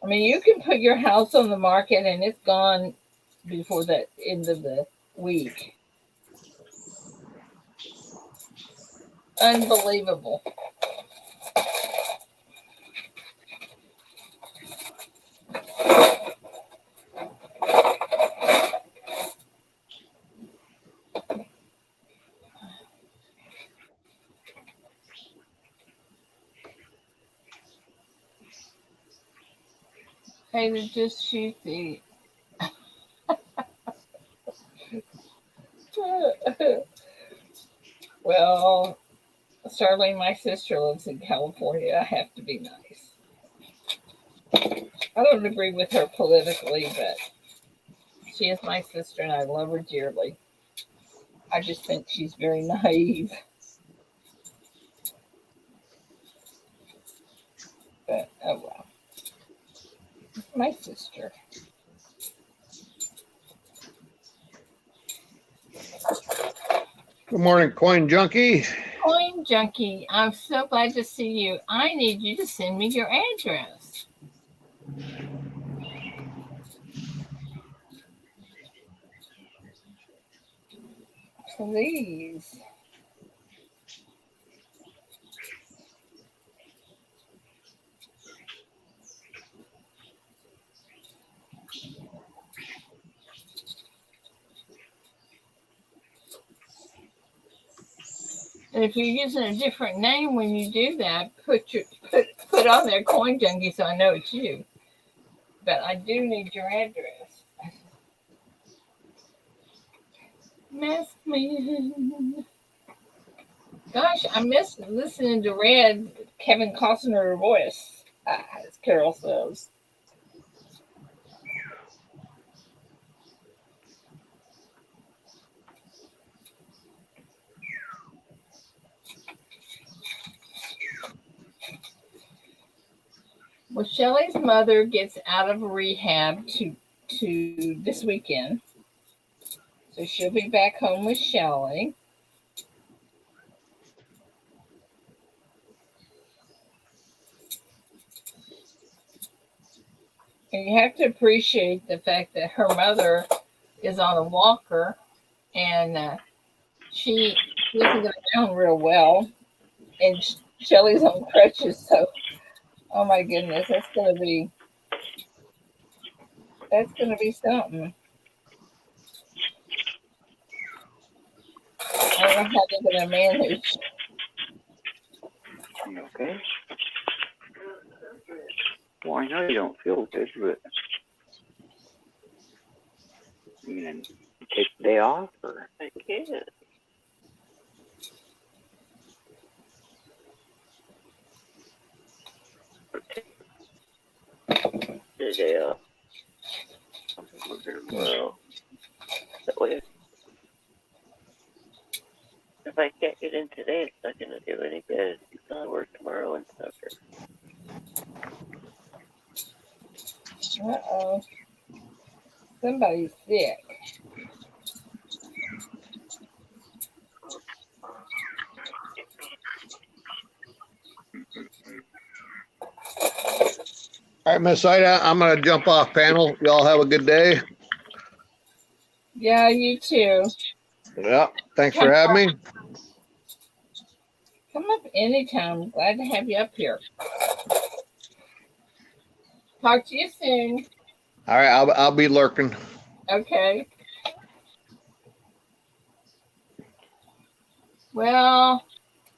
I mean, you can put your house on the market and it's gone before the end of the week. Unbelievable. Hey, to just shoot the. Well, Starling, my sister lives in California. I have to be nice. I don't agree with her politically, but she is my sister and I love her dearly. I just think she's very naive. But oh well. My sister. Good morning, Coin Junkie. Coin Junkie, I'm so glad to see you. I need you to send me your address. Please. And if you're using a different name when you do that, put on there Coin Junkie so I know it's you. But I do need your address. Mask Man. Gosh, I miss listening to Red Kevin Costner voice, as Carol says. Well, Shelly's mother gets out of rehab to this weekend. So she'll be back home with Shelly. And you have to appreciate the fact that her mother is on a walker and she doesn't get around real well. And Shelly's on crutches. So, oh my goodness, that's going to be something. I don't know how they're going to manage. Okay. Well, I know you don't feel good, but you gonna take the day off, or I can't. The day off. Well, that way, if I can't get in today, it's not gonna do any good. I work tomorrow and stuff. Uh-oh. Somebody's sick. All right, Miss Ida, I'm going to jump off panel. Y'all have a good day. Yeah, you too. Yeah, thanks for having me. Come up anytime. Glad to have you up here. Talk to you soon. All right, I'll be lurking. Okay. Well,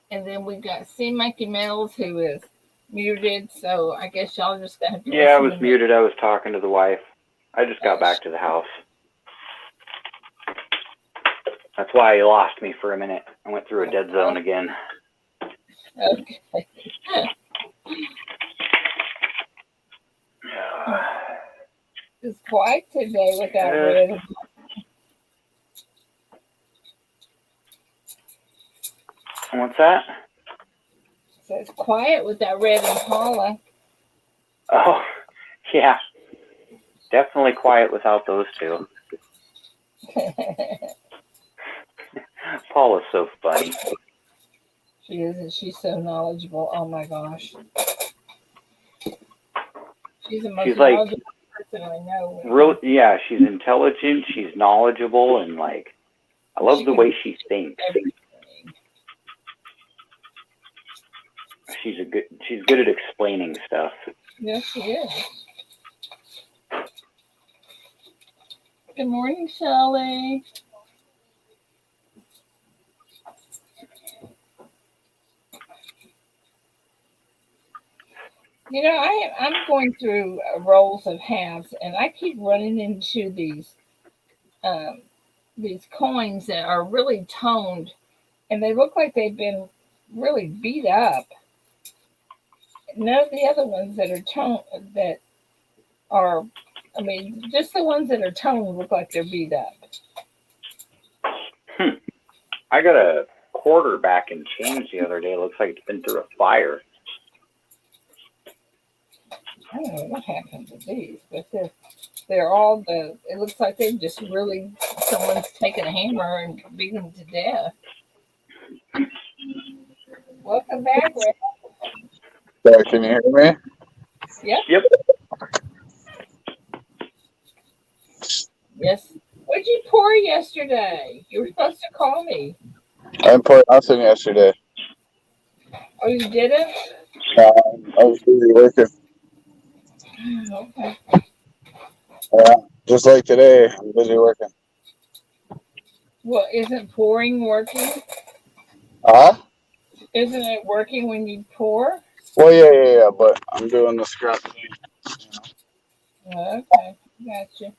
and then we've got C. Monkey Mills who is muted, so I guess y'all just gonna have to Yeah, I listen was to me. muted. I was talking to the wife. I just got back to the house. That's why you lost me for a minute. I went through a dead zone again. Okay. It's quiet today without Red. What's that? So it's quiet without Red and Paula. Oh, yeah. Definitely quiet without those two. Paula's so funny. She is, and she's so knowledgeable. Oh my gosh. She's the most knowledgeable person I know. Yeah, she's intelligent, she's knowledgeable, and like, I love the way she thinks. She's good at explaining stuff. Yes, she is. Good morning, Shelley. You know, I'm going through rolls of halves, and I keep running into these coins that are really toned, and they look like they've been really beat up. None of the other ones that are toned just the ones that are toned look like they're beat up. I got a quarter back in change the other day. It looks like it's been through a fire. I don't know what happened to these, but they're all it looks like they've just really, someone's taken a hammer and beat them to death. Welcome back, Ray. Yeah, can you hear me? Yep. Yes. What'd you pour yesterday? You were supposed to call me. I didn't pour nothing yesterday. Oh, you didn't? I was busy working. Okay. Yeah, just like today, I'm busy working. Well, isn't pouring working? Isn't it working when you pour? Well, yeah, but I'm doing the scrap thing. Okay, gotcha.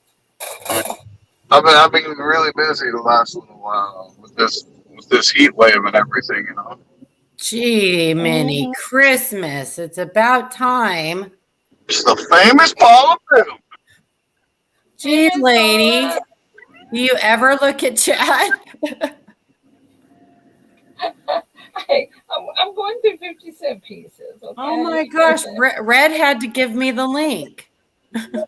I've been really busy the last little while with this heat wave and everything, you know. Gee, Minnie, Christmas. It's about time. It's the famous Paula Bill. Gee, lady. Do you ever look at chat? Hey, I'm going through 50-cent pieces. Okay? Oh my gosh, Red had to give me the link. I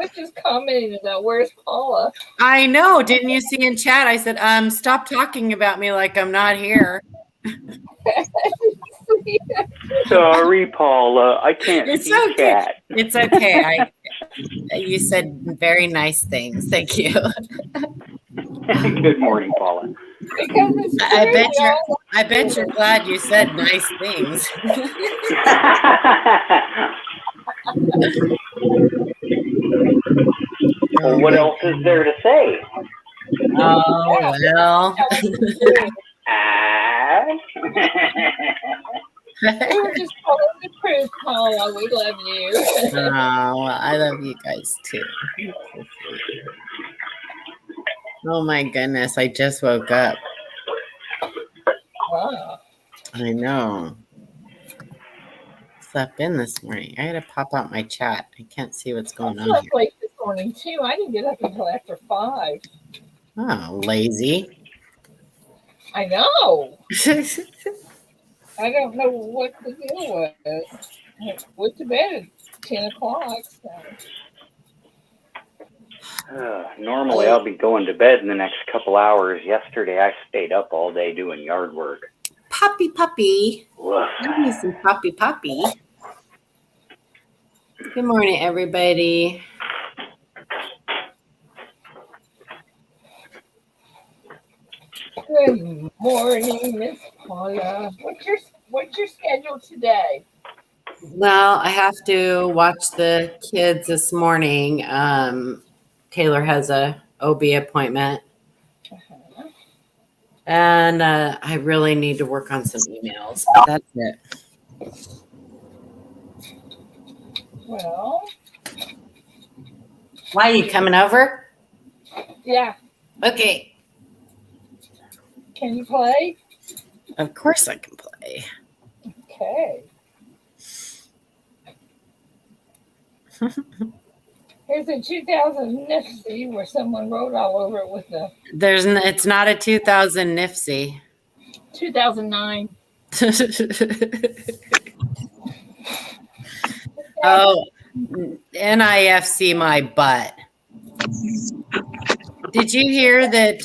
was just commenting about where's Paula. I know. Didn't you see in chat? I said, stop talking about me like I'm not here. Sorry, Paula. I can't see chat. It's okay. You said very nice things. Thank you. Good morning, Paula. I bet you're glad you said nice things. Well, what else is there to say? Oh, well. We were just calling the truth, Paula. We love you. Oh, I love you guys too. Oh my goodness, I just woke up. Wow. I know. Slept in this morning. I gotta pop out my chat. I can't see what's going on here. Late this morning too. I didn't get up until after 5. Oh, lazy. I know. I don't know what the deal was. I went to bed at 10 o'clock. So. Normally, I'll be going to bed in the next couple hours. Yesterday, I stayed up all day doing yard work. Puppy. Give me some puppy. Good morning, everybody. Good morning, Miss Paula. What's your schedule today? Well, I have to watch the kids this morning. Taylor has a OB appointment, and I really need to work on some emails. But that's it. Well, Why are you coming over? yeah. Okay. Can you play? Of course I can play. Okay. Here's a 2000 Nifty where someone wrote all over it with a It's not a 2000 Nifty. 2009. Oh, NIFC my butt. Did you hear that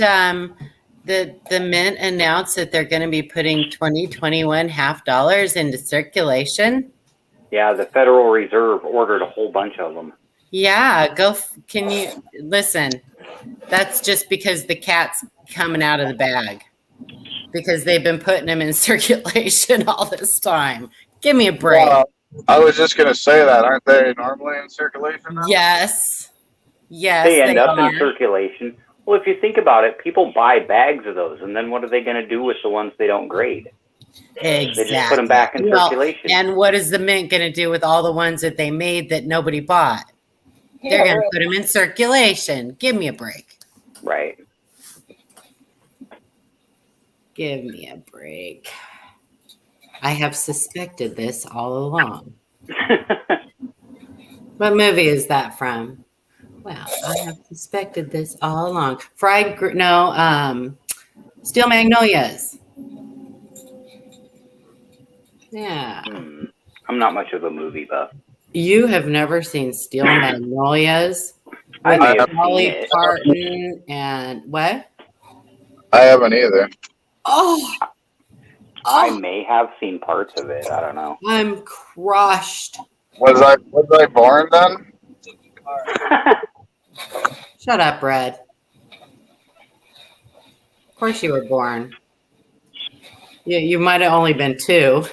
the Mint announced that they're going to be putting 2021 half dollars into circulation? Yeah, the Federal Reserve ordered a whole bunch of them. Yeah, can you listen? That's just because the cat's coming out of the bag. Because they've been putting them in circulation all this time. Give me a break. I was just gonna say that, aren't they normally in circulation now? Yes. Yes. They end up in circulation. Well, if you think about it, people buy bags of those, and then what are they going to do with the ones they don't grade? Exactly. They just put them back in circulation. And what is the Mint going to do with all the ones that they made that nobody bought? They're going to put them in circulation. Give me a break. Right. Give me a break. I have suspected this all along. What movie is that from? Well, I have suspected this all along. Steel Magnolias. Yeah. I'm not much of a movie buff. You have never seen Steel Magnolias? I With have Dolly seen it. Parton and what? I haven't either. I may have seen parts of it. I don't know. I'm crushed. Was I born then? Shut up, Red. Of course you were born. You might have only been 2.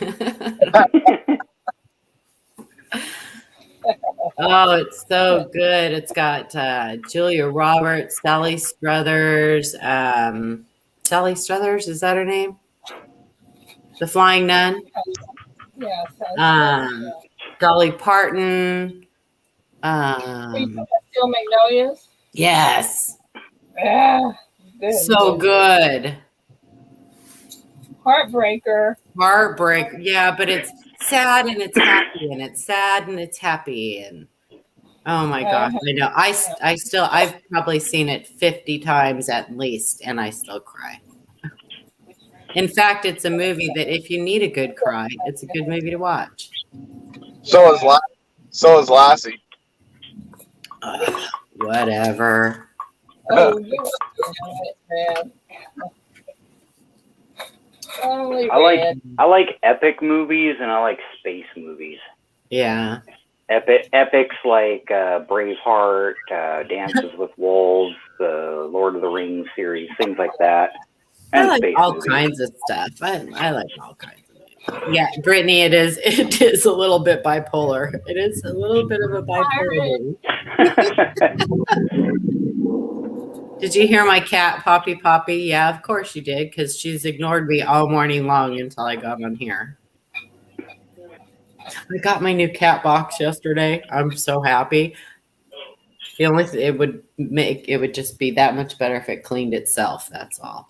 Oh, it's so good. It's got Julia Roberts, Sally Struthers. Sally Struthers, is that her name? The Flying Nun. Yes. Dolly Parton. Steel Magnolias? Yes. Yeah. Good. So good. Heartbreaker. Yeah, but it's sad and it's happy, and it's sad and it's happy, and oh my gosh, I know. I've probably seen it 50 times at least, and I still cry. In fact, it's a movie that if you need a good cry, it's a good movie to watch. So is Lassie. Whatever. Oh, you know it, man. I like epic movies, and I like space movies. Yeah. Epics like Braveheart, Dances with Wolves, the Lord of the Rings series, things like that. And I like all movies. kinds of stuff. I like all kinds of movies. Yeah, Brittany, it is a little bit bipolar. It is a little bit of a bipolar movie. Did you hear my cat, Poppy? Yeah, of course you did, because she's ignored me all morning long until I got on here. I got my new cat box yesterday. I'm so happy. The only thing it would just be that much better if it cleaned itself. That's all.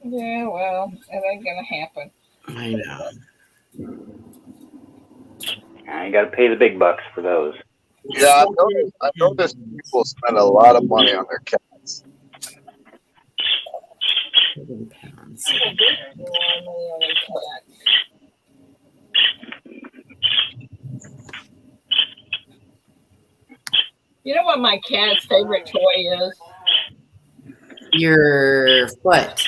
Yeah, well, it ain't gonna happen. I know. You got to pay the big bucks for those. Yeah, I noticed people spend a lot of money on their cats. You know what my cat's favorite toy is? Your foot.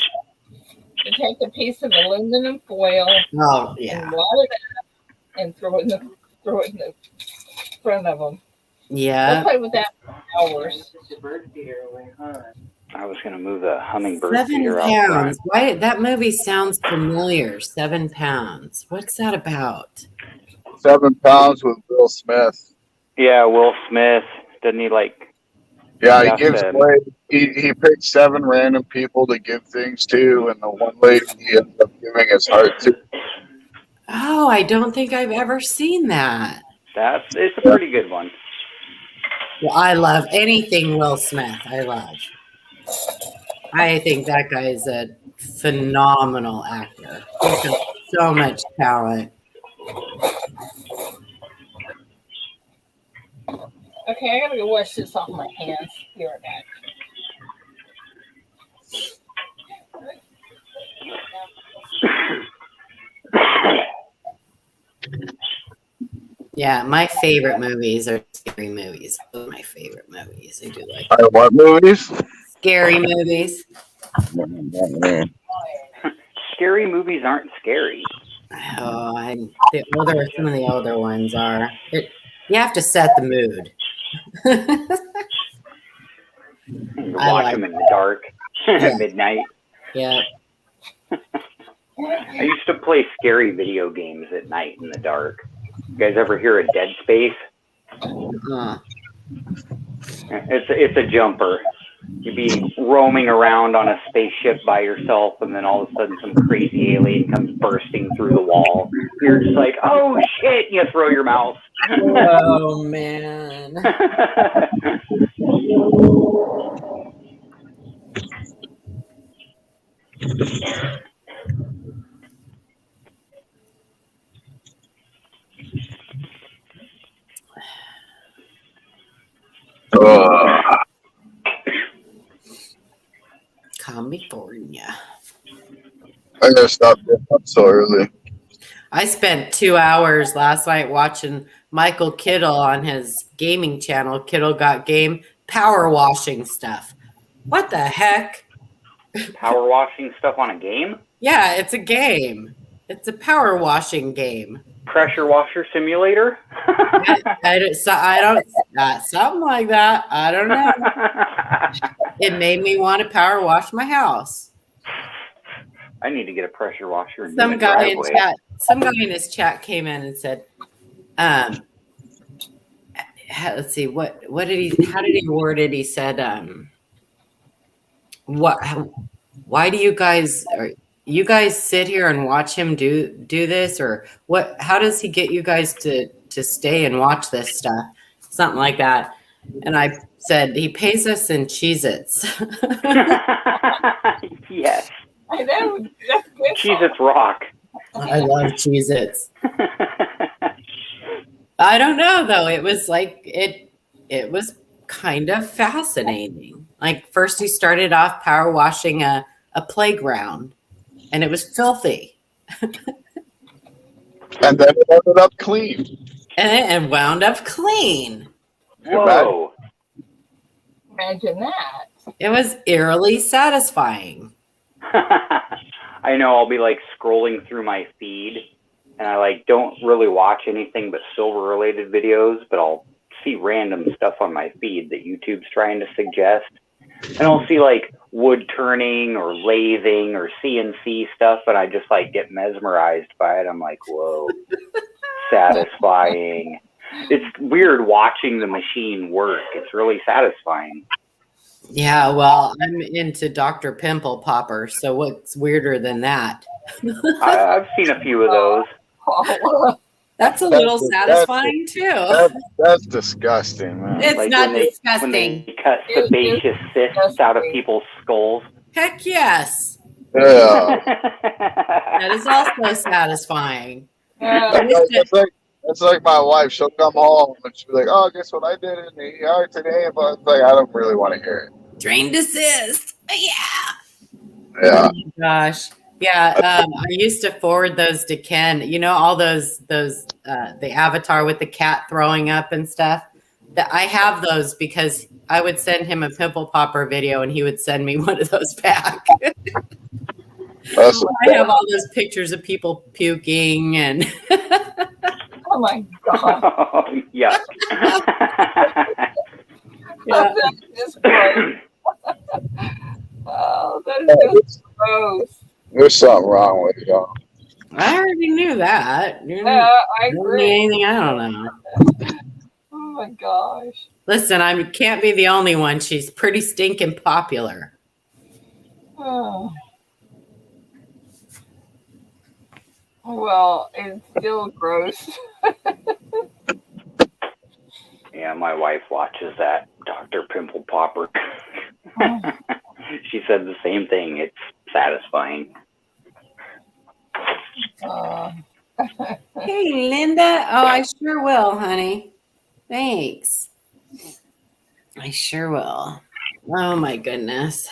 To take a piece of aluminum foil Oh, yeah. and wad it up and throw it in the front of them. Yeah. We'll play with that for hours. I was going to move the hummingbird 7 feeder out pounds. front. Why that movie sounds familiar? 7 pounds. What's that about? 7 pounds with Will Smith. Yeah, Will Smith. Doesn't he like? Yeah, he gives away. He picked 7 random people to give things to, and the one lady he ends up giving his heart to. Oh, I don't think I've ever seen that. It's a pretty good one. Well, I love anything Will Smith. I love. I think that guy is a phenomenal actor. He's got so much talent. Okay, I gotta go wash this off my hands. Be right back. Yeah, my favorite movies are scary movies. Those are my favorite movies. I do like What movies? scary movies. Scary movies aren't scary. Oh, some of the older ones are. You have to set the mood. You watch them in the dark at midnight. Yeah. I used to play scary video games at night in the dark. You guys ever hear of Dead Space? It's a jumper. You'd be roaming around on a spaceship by yourself, and then all of a sudden some crazy alien comes bursting through the wall. You're just like, oh shit, you throw your mouse. Oh man. California. I gotta stop getting up so early. I spent 2 hours last night watching Michael Kittle on his gaming channel, Kittle Got Game, power washing stuff. What the heck? Power washing stuff on a game? Yeah, it's a game. It's a power washing game. Pressure washer simulator? Something like that. I don't know. It made me want to power wash my house. I need to get a pressure washer. And Some guy in his chat came in and said, let's see, how did he word it? He said, why do you guys sit here and watch him do this, or what? How does he get you guys to stay and watch this stuff? Something like that. And I said, he pays us in Cheez-Its. Yes. I know. That's good. Cheez-Its rock. I love Cheez-Its. I don't know though. It was like it was kind of fascinating. Like first he started off power washing a playground, and it was filthy. And then it ended up clean. And wound up clean. Whoa. Imagine that. It was eerily satisfying. I know, I'll be like scrolling through my feed, and I like don't really watch anything but silver related videos, but I'll see random stuff on my feed that YouTube's trying to suggest. And I'll see like wood turning or lathing or CNC stuff, and I just like get mesmerized by it. I'm like, whoa, satisfying. It's weird watching the machine work. It's really satisfying. Yeah, well, I'm into Dr. Pimple Popper, so what's weirder than that? I've seen a few of those. That's a little satisfying too. That's disgusting, man. It's like not when they cut sebaceous cysts out of people's skulls. Heck yes. Yeah. That is also satisfying. It's like my wife. She'll come home and she'll be like, "Oh, guess what I did in the ER today?" But it's like, I don't really want to hear it. Drain desist. Yeah. Yeah. Oh my gosh. Yeah. I used to forward those to Ken. You know, all those the avatar with the cat throwing up and stuff. That I have those because I would send him a pimple popper video and he would send me one of those back. I have all those pictures of people puking and oh my god. Oh, yeah. Yeah. That's just great. That's just gross. There's something wrong with y'all. I already knew that. You Yeah, I don't agree. me anything I don't know. Oh my gosh. Listen, I can't be the only one. She's pretty stinking popular. Oh. Well, it's still gross. Yeah, my wife watches that Dr. Pimple Popper. She said the same thing. It's satisfying. Hey, Linda. Oh, I sure will, honey. Thanks. I sure will. Oh my goodness.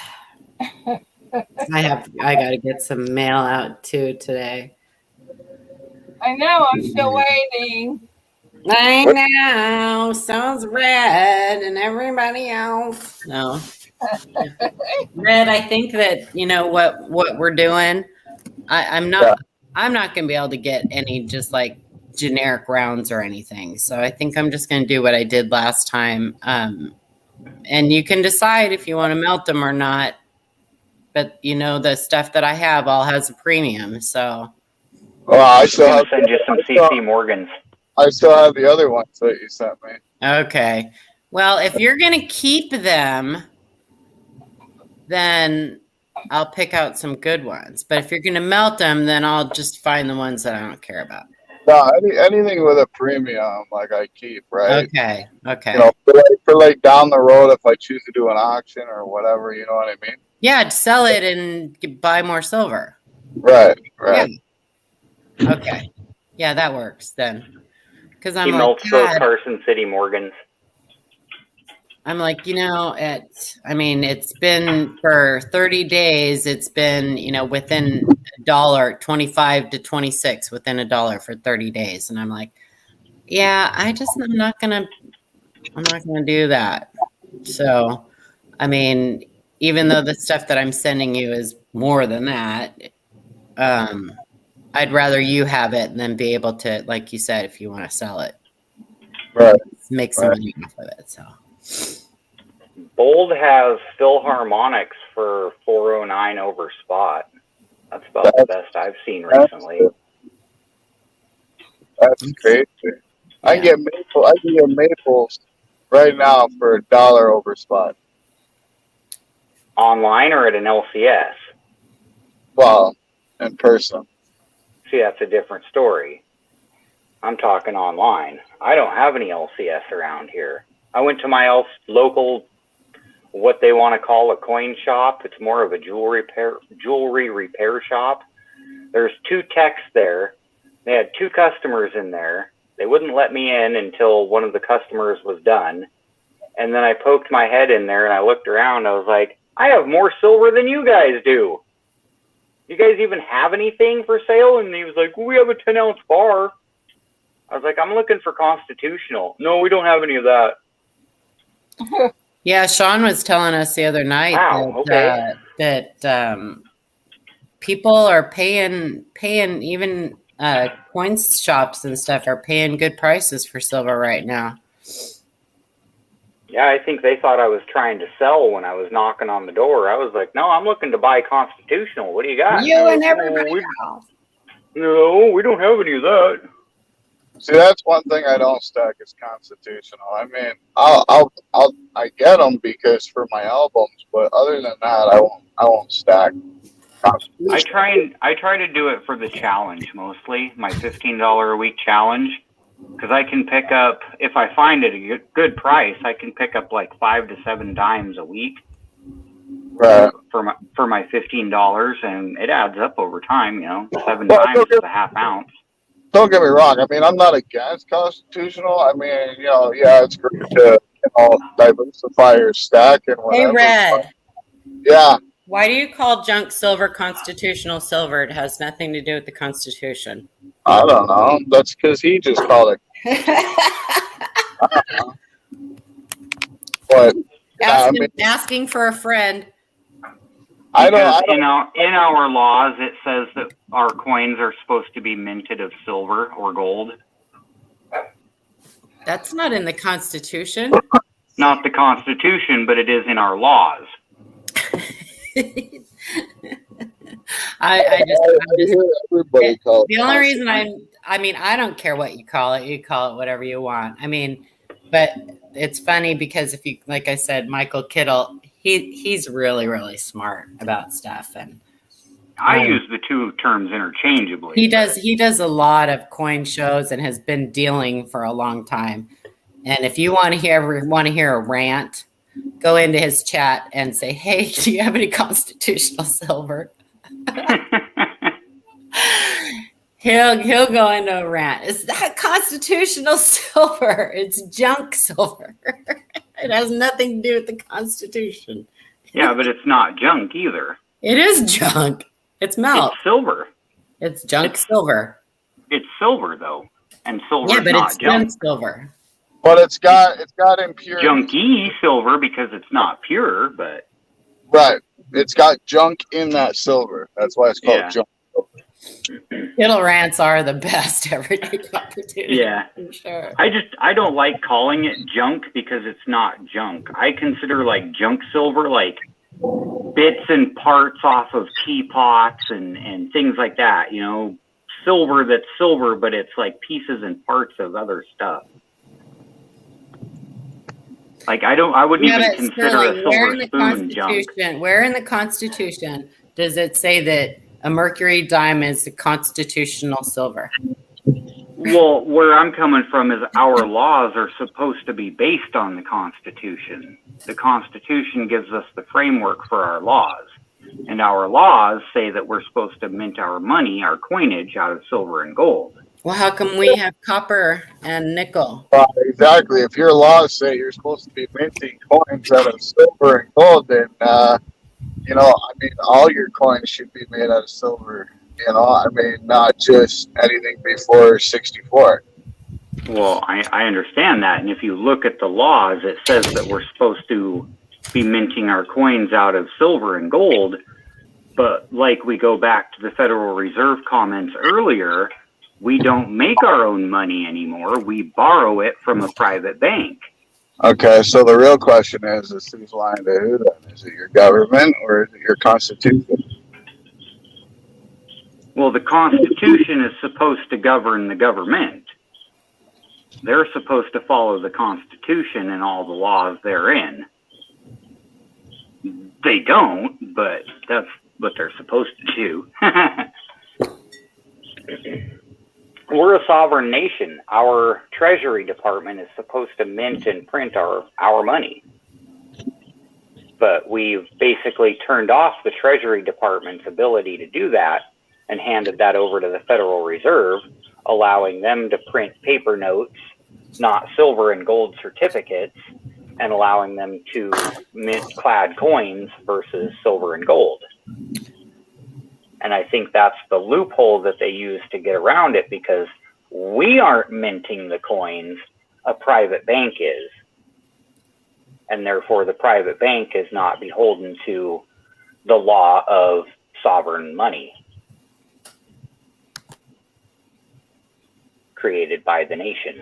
I gotta get some mail out too today. I know, I'm still waiting. I know. So's Red and everybody else. No. Red, I think that what we're doing. I'm not gonna be able to get any just like generic rounds or anything. So I think I'm just gonna do what I did last time. And you can decide if you want to melt them or not. But the stuff that I have all has a premium. So Well, I I'm still gonna have send you some CC Morgans. I still have the other ones that you sent me. okay. Well, if you're gonna keep them, then I'll pick out some good ones. But if you're gonna melt them, then I'll just find the ones that I don't care about. No, anything with a premium, like I keep, right? Okay. Okay. For like down the road, if I choose to do an auction or whatever, you know what I mean? Yeah, sell it and buy more silver. Right. Right. Yeah. Okay. Yeah, that works then. Because He melts those Carson City Morgans. I'm like, it's been for 30 days, it's been, within $1, 25 to 26 within $1 for 30 days. And I'm like, yeah, I'm not gonna do that. So, even though the stuff that I'm sending you is more than that, I'd rather you have it than be able to, like you said, if you want to sell it, right, make some money off of it. So. Bold has Philharmonics for $409 over spot. That's about the best I've seen recently. That's crazy. I can get Maples right now for $1 over spot. Online or at an LCS? Well, in person. See, that's a different story. I'm talking online. I don't have any LCS around here. I went to my local, what they want to call a coin shop. It's more of a jewelry repair shop. There's 2 techs there. They had 2 customers in there. They wouldn't let me in until one of the customers was done. And then I poked my head in there and I looked around. I was like, I have more silver than you guys do. You guys even have anything for sale? And he was like, well, we have a 10-ounce bar. I was like, I'm looking for constitutional. No, we don't have any of that. Yeah, Sean was telling us the other night that people are paying even coin shops and stuff are paying good prices for silver right now. Yeah, I think they thought I was trying to sell when I was knocking on the door. I was like, no, I'm looking to buy constitutional. What do you got? You and everybody else. No, we don't have any of that. See, that's one thing I don't stack is constitutional. I mean, I get them because for my albums, but other than that, I won't stack. I try to do it for the challenge mostly, my $15 a week challenge, because I can pick up, if I find it a good price, I can pick up like 5 to 7 dimes a week. Right. For my $15, and it adds up over time. 7 dimes is a half ounce. Don't get me wrong. I mean, I'm not against constitutional. I mean, yeah, it's great to diversify your stack and whatever. Hey, Red. Yeah. Why do you call junk silver constitutional silver? It has nothing to do with the Constitution. I don't know. That's because he just called it. But asking for a friend. In our laws, it says that our coins are supposed to be minted of silver or gold. That's not in the Constitution. Not the Constitution, but it is in our laws. I'm just hear everybody call it the only reason constitution. I don't care what you call it. You call it whatever you want. I mean, but it's funny because if you, like I said, Michael Kittle, he's really, really smart about stuff. And I use the two terms interchangeably. he does a lot of coin shows and has been dealing for a long time. And if you want to hear a rant, go into his chat and say, "Hey, do you have any constitutional silver?" He'll go into a rant. It's not constitutional silver. It's junk silver. It has nothing to do with the Constitution. Yeah, but it's not junk either. It is junk. It's melt. It's silver. It's junk silver. It's silver though, and silver Yeah, but not it's junk. junk silver. But it's got impurities. Junky silver because it's not pure, but Right. It's got junk in that silver. That's why it's called junk. Kittle rants are the best everyday opportunity. Yeah. For sure. I don't like calling it junk because it's not junk. I consider like junk silver like bits and parts off of teapots and things like that, you know, silver that's silver, but it's like pieces and parts of other stuff. Like I wouldn't even consider a silver spoon junk. Where in the Constitution does it say that a mercury diamond is the constitutional silver? Well, where I'm coming from is our laws are supposed to be based on the Constitution. The Constitution gives us the framework for our laws. And our laws say that we're supposed to mint our money, our coinage, out of silver and gold. Well, how come we have copper and nickel? Exactly. If your laws say you're supposed to be minting coins out of silver and gold, then, you know, I mean, all your coins should be made out of silver. You know, I mean, not just anything before 64. Well, I understand that. And if you look at the laws, it says that we're supposed to be minting our coins out of silver and gold. But like we go back to the Federal Reserve comments earlier, we don't make our own money anymore. We borrow it from a private bank. Okay, so the real question is who's lying to who then? Is it your government or is it your Constitution? Well, the Constitution is supposed to govern the government. They're supposed to follow the Constitution and all the laws therein. They don't, but that's what they're supposed to do. We're a sovereign nation. Our Treasury Department is supposed to mint and print our money. But we've basically turned off the Treasury Department's ability to do that and handed that over to the Federal Reserve, allowing them to print paper notes, not silver and gold certificates, and allowing them to mint clad coins versus silver and gold. And I think that's the loophole that they use to get around it, because we aren't minting the coins, a private bank is. And therefore the private bank is not beholden to the law of sovereign money created by the nation.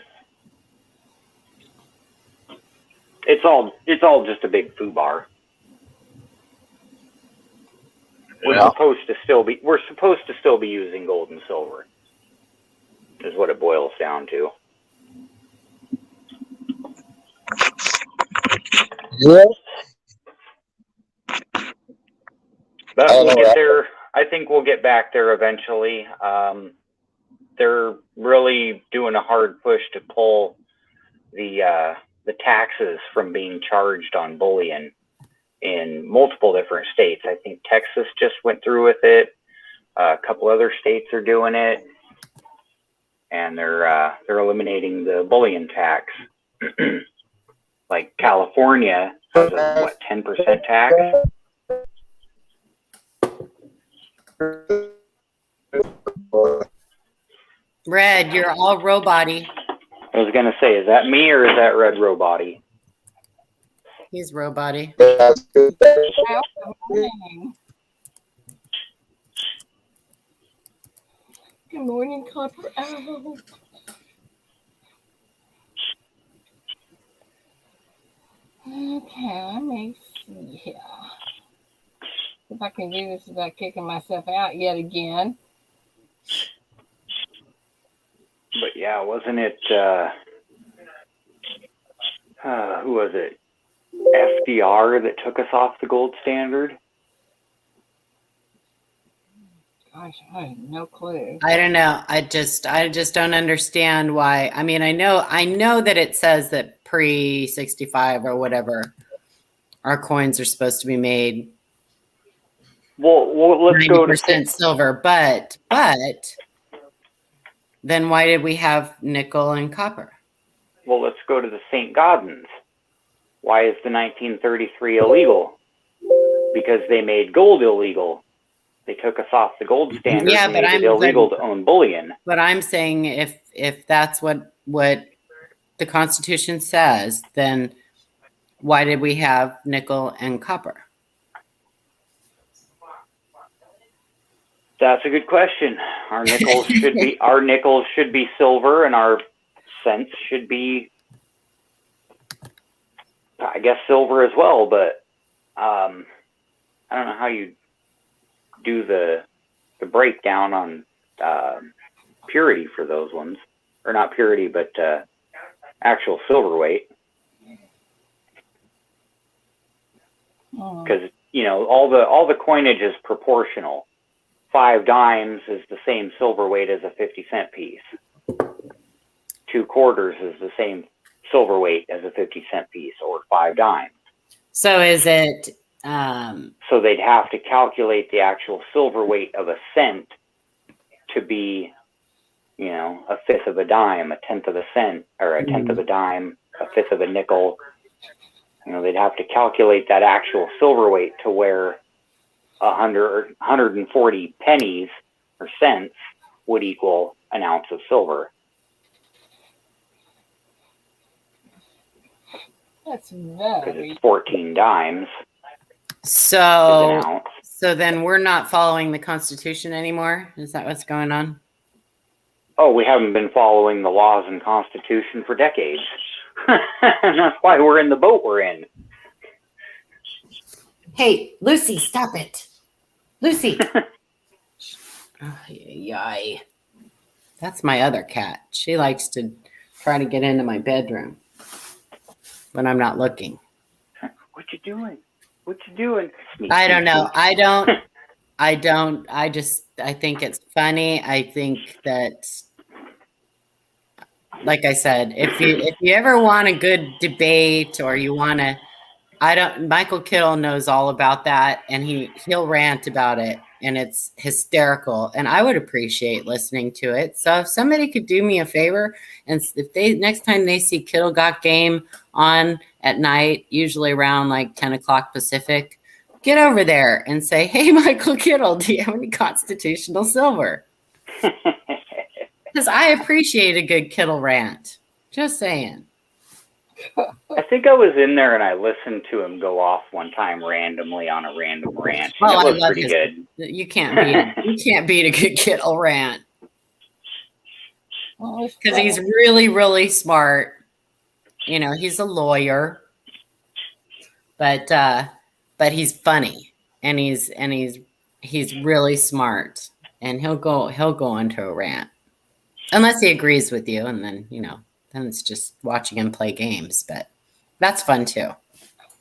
It's all just a big foobar. We're supposed to still be using gold and silver, is what it boils down to. Yeah. But we'll get there. I think we'll get back there eventually. They're really doing a hard push to pull the taxes from being charged on bullion in multiple different states. I think Texas just went through with it. A couple other states are doing it, and they're eliminating the bullion tax. Like California has a 10% tax. Red, you're all robot-y. I was gonna say, is that me or is that Red Robot-y? He's robot-y. Good morning. Good morning, Copper Owl. Okay, let me see here. if I can do this without kicking myself out yet again. But yeah, wasn't it, who was it? FDR that took us off the gold standard? Gosh, I have no clue. I don't know. I just don't understand why. I mean, I know that it says that pre 65 or whatever, our coins are supposed to be made. Well, let's go to 90% silver, but then why did we have nickel and copper? Well, let's go to the St. Gaudens. Why is the 1933 illegal? Because they made gold illegal. They took us off the gold standard and made it illegal to own bullion. But I'm saying if that's what the Constitution says, then why did we have nickel and copper? That's a good question. Our nickels should be silver, and our cents should be, I guess, silver as well. But I don't know how you do the breakdown on purity for those ones, or not purity, but actual silver weight. Because all the coinage is proportional. 5 dimes is the same silver weight as a 50-cent piece. 2 quarters is the same silver weight as a 50-cent piece, or 5 dimes. So is it? So they'd have to calculate the actual silver weight of a cent to be, a fifth of a dime, a tenth of a cent, or a tenth of a dime, a fifth of a nickel. They'd have to calculate that actual silver weight to where 140 pennies or cents would equal an ounce of silver. That's Because very. it's 14 dimes. So then we're not following the Constitution anymore? Is that what's going on? Oh, we haven't been following the laws and Constitution for decades. And that's why we're in the boat we're in. Hey, Lucy, stop it. Lucy. Yay. That's my other cat. She likes to try to get into my bedroom when I'm not looking. What you doing? What you doing? I don't know. I think it's funny. I think that, like I said, if you ever want a good debate or you want to, Michael Kittle knows all about that, and he'll rant about it, and it's hysterical, and I would appreciate listening to it. So if somebody could do me a favor, and if next time they see Kittle Got Game on at night, usually around like 10 o'clock Pacific, get over there and say, hey, Michael Kittle, do you have any constitutional silver? Because I appreciate a good Kittle rant. Just saying. I think I was in there and I listened to him go off one time randomly on a random rant. Oh, it was pretty good. You can't beat a good Kittle rant. Because he's really, really smart. He's a lawyer, but he's funny, and he's really smart, and he'll go into a rant unless he agrees with you, and then then it's just watching him play games. But that's fun too.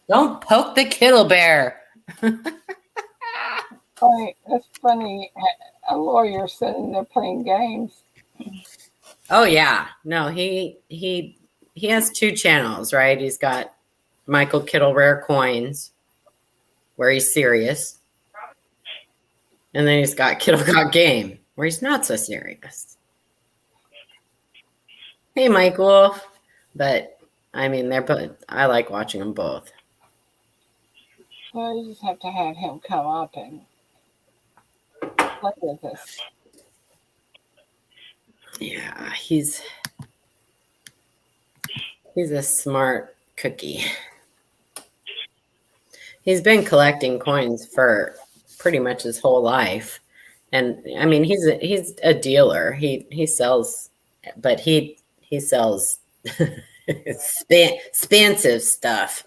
Don't poke the Kittle Bear. That's funny. A lawyer sitting there playing games. Oh yeah, no, he has 2 channels, right? He's got Michael Kittle Rare Coins, where he's serious, and then he's got Kittle Got Game, where he's not so serious. Hey, Michael, but I mean, I like watching them both. Well, you just have to have him come up and play with us. Yeah, he's a smart cookie. He's been collecting coins for pretty much his whole life, and I mean, he's a dealer. He sells, but he sells expensive stuff.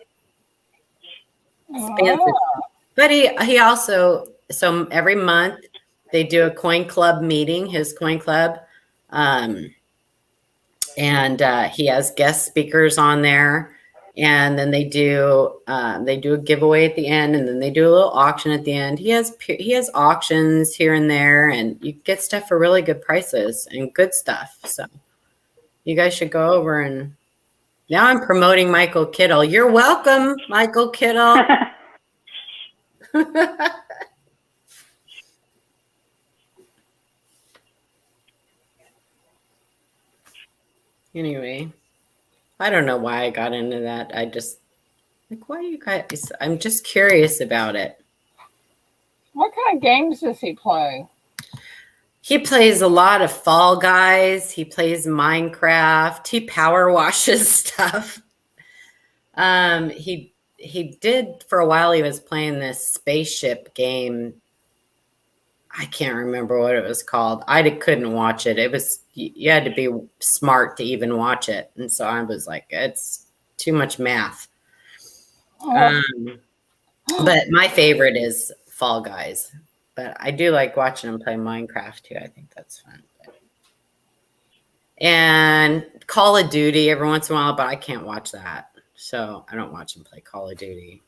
But he also, so every month they do a coin club meeting, his coin club. And he has guest speakers on there. And then they do a giveaway at the end, and then they do a little auction at the end. He has auctions here and there, and you get stuff for really good prices and good stuff. So you guys should go over. And now I'm promoting Michael Kittle. You're welcome, Michael Kittle. Anyway, I don't know why I got into that. I just like, why you guys? I'm just curious about it. What kind of games does he play? He plays a lot of Fall Guys. He plays Minecraft. He power washes stuff. He did for a while. He was playing this spaceship game. I can't remember what it was called. I couldn't watch it. It was, you had to be smart to even watch it, and so I was like, it's too much math. But my favorite is Fall Guys. But I do like watching him play Minecraft too. I think that's fun. And Call of Duty every once in a while, but I can't watch that. So I don't watch him play Call of Duty.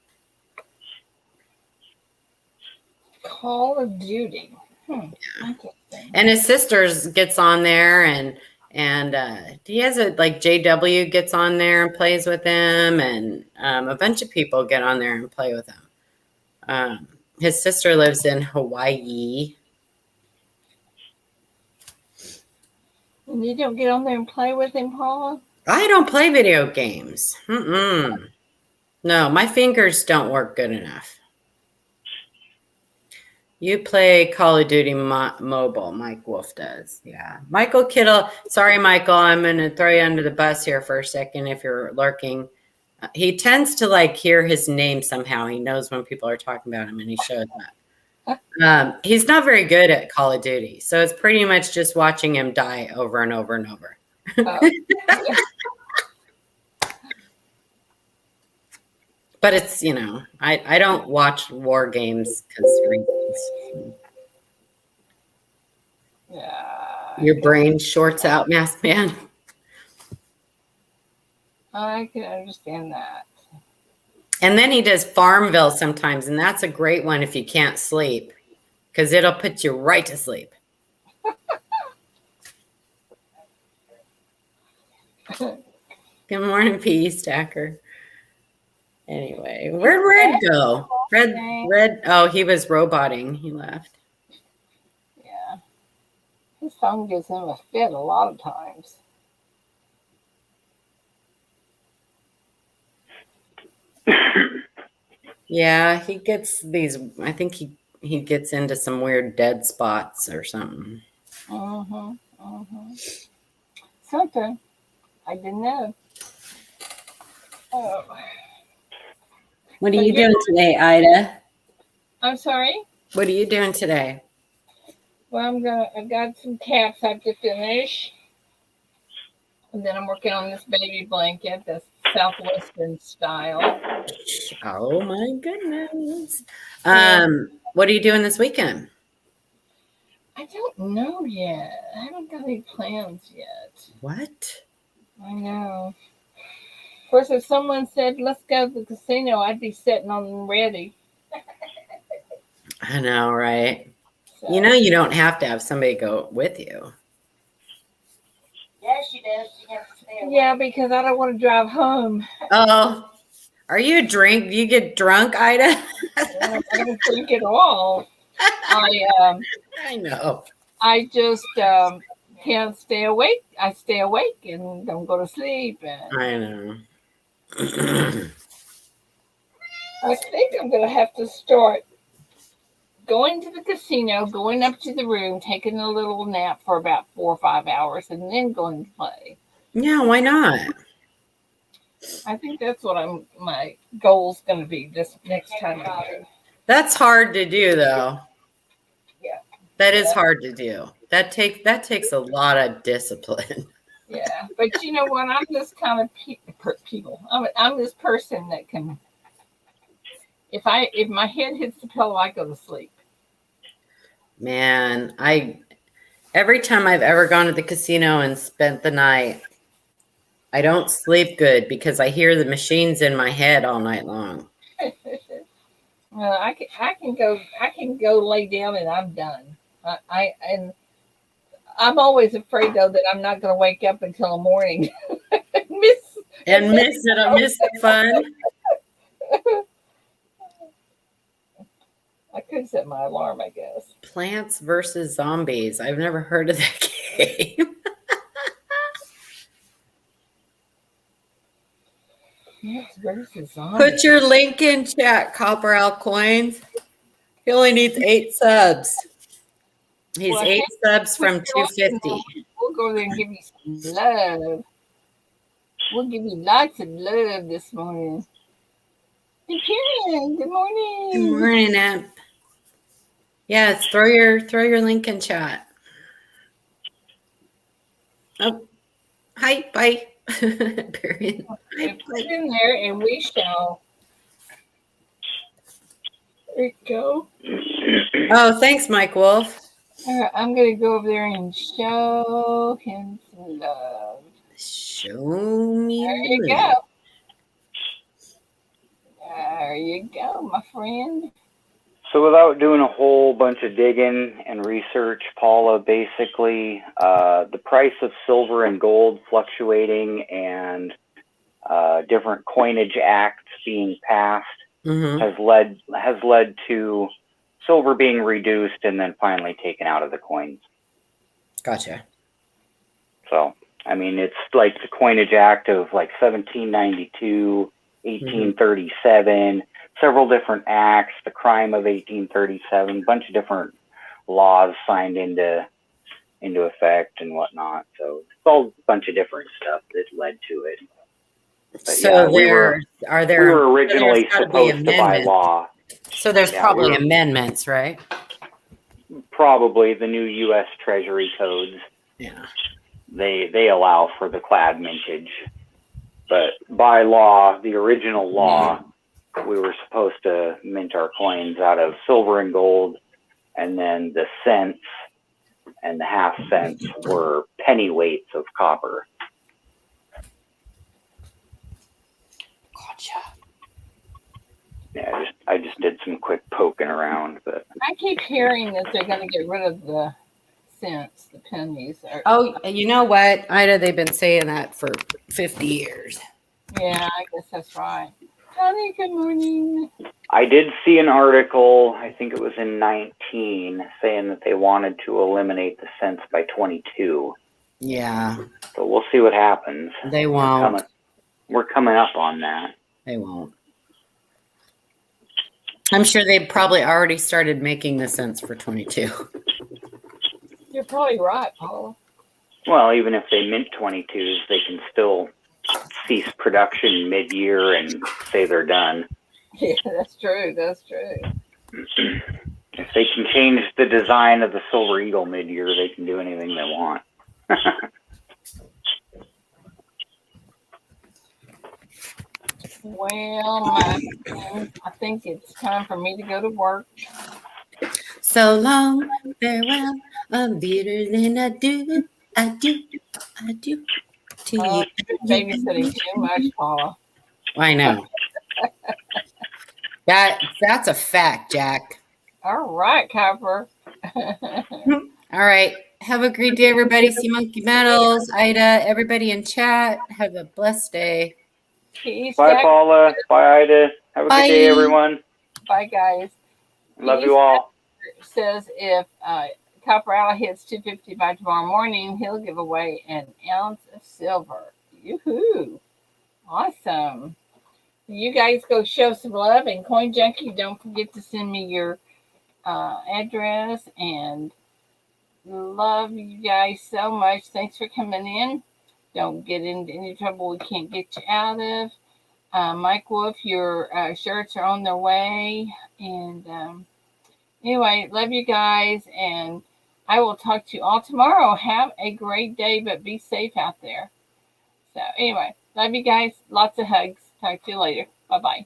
Call of Duty. Yeah. And his sisters gets on there, and he has like JW gets on there and plays with him, and a bunch of people get on there and play with him. His sister lives in Hawaii. And you don't get on there and play with him, Paula? I don't play video games. No, my fingers don't work good enough. You play Call of Duty mobile. Mike Wolf does. Yeah. Michael Kittle. Sorry, Michael. I'm going to throw you under the bus here for a second if you're lurking. He tends to like hear his name somehow. He knows when people are talking about him, and he shows that. He's not very good at Call of Duty, so it's pretty much just watching him die over and over and over. But it's, I don't watch war games because reasons. Yeah. Your brain shorts out, Masked Man. I can understand that. And then he does Farmville sometimes, and that's a great one if you can't sleep, because it'll put you right to sleep. Good morning, P. Stacker. Anyway, where'd Red go? Red. Oh, he was roboting. He left. Yeah. His phone gives him a fit a lot of times. Yeah, he gets these. I think he gets into some weird dead spots or something. Something. I didn't know. Oh. What are you doing today, Ida? I'm sorry? What are you doing today? Well, I've got some caps I have to finish. And then I'm working on this baby blanket, the Southwestern style. Oh my goodness. What are you doing this weekend? I don't know yet. I haven't got any plans yet. What? I know. Of course, if someone said, let's go to the casino, I'd be sitting on them ready. I know, right? So. You don't have to have somebody go with you. Yeah, she does. She has to stay away. Yeah, because I don't want to drive home. Oh, are you a drink? Do you get drunk, Ida? I don't drink at all. I know. I just can't stay awake. I stay awake and don't go to sleep. And I know. I think I'm going to have to start going to the casino, going up to the room, taking a little nap for about 4 or 5 hours, and then going to play. Yeah, why not? I think that's what my goal's going to be this next time I do. That's hard to do, though. Yeah. That is hard to do. That takes a lot of discipline. Yeah, but you know what? I'm this kind of people. I'm this person that can, if my head hits the pillow, I go to sleep. Man, every time I've ever gone to the casino and spent the night, I don't sleep good because I hear the machines in my head all night long. Well, I can go lay down and I'm done. And I'm always afraid though that I'm not going to wake up until the morning. miss the fun. I could set my alarm, I guess. Plants versus Zombies. I've never heard of that game. Plants versus Zombies. Put your link in chat, Copper Owl Coins. He only needs 8 subs. He's 8 subs from 250. We'll go there and give you some love. We'll give you lots of love this morning. Hey, Karen, good morning. Good morning, Amp. Yes, throw your link in chat. Oh, hi, bye. Period. Put it in there, and we shall. There you go. Oh, thanks, Mike Wolf. All right, I'm gonna go over there and show him some love. Show me. There you go. There you go, my friend. So without doing a whole bunch of digging and research, Paula, basically the price of silver and gold fluctuating and different coinage acts being passed has led to silver being reduced and then finally taken out of the coins. Gotcha. So, I mean, it's like the coinage act of like 1792, 1837, several different acts, the crime of 1837, a bunch of different laws signed into effect and whatnot. So it's all a bunch of different stuff that led to it. But so yeah, we were originally supposed to by law. So there's probably amendments, right? Probably the new U.S. Treasury codes. Yeah. They allow for the clad mintage. But by law, the original law, we were supposed to mint our coins out of silver and gold, and then the cents and the half cents were penny weights of copper. Gotcha. Yeah, I just did some quick poking around, but I keep hearing that they're going to get rid of the cents, the pennies. Oh, you know what, Ida? They've been saying that for 50 years. Yeah, I guess that's right. Honey, good morning. I did see an article, I think it was in 19, saying that they wanted to eliminate the cents by 22. Yeah. So we'll see what happens. They won't. We're coming up on that. They won't. I'm sure they probably already started making the cents for 22. You're probably right, Paula. Well, even if they mint 22s, they can still cease production mid-year and say they're done. Yeah, that's true. That's true. If they can change the design of the Silver Eagle mid-year, they can do anything they want. Well, my friend, I think it's time for me to go to work. So long, farewell, I'm better than I do to you. Babysitting too much, Paula. I know. That's a fact, Jack. All right, Copper. All right. Have a great day, everybody. See Monkey Metals, Ida, everybody in chat. Have a blessed day. Peace, Bye, Jack. Paula. Bye, Ida. Have a good day, everyone. Bye, guys. Love you all. Says if Copper Owl hits 250 by tomorrow morning, he'll give away an ounce of silver. Yoo-hoo. Awesome. You guys go show some love. And Coin Junkie, don't forget to send me your address. And love you guys so much. Thanks for coming in. Don't get into any trouble we can't get you out of. Mike Wolf, your shirts are on their way. And anyway, love you guys. And I will talk to you all tomorrow. Have a great day, but be safe out there. So anyway, love you guys. Lots of hugs. Talk to you later. Bye-bye.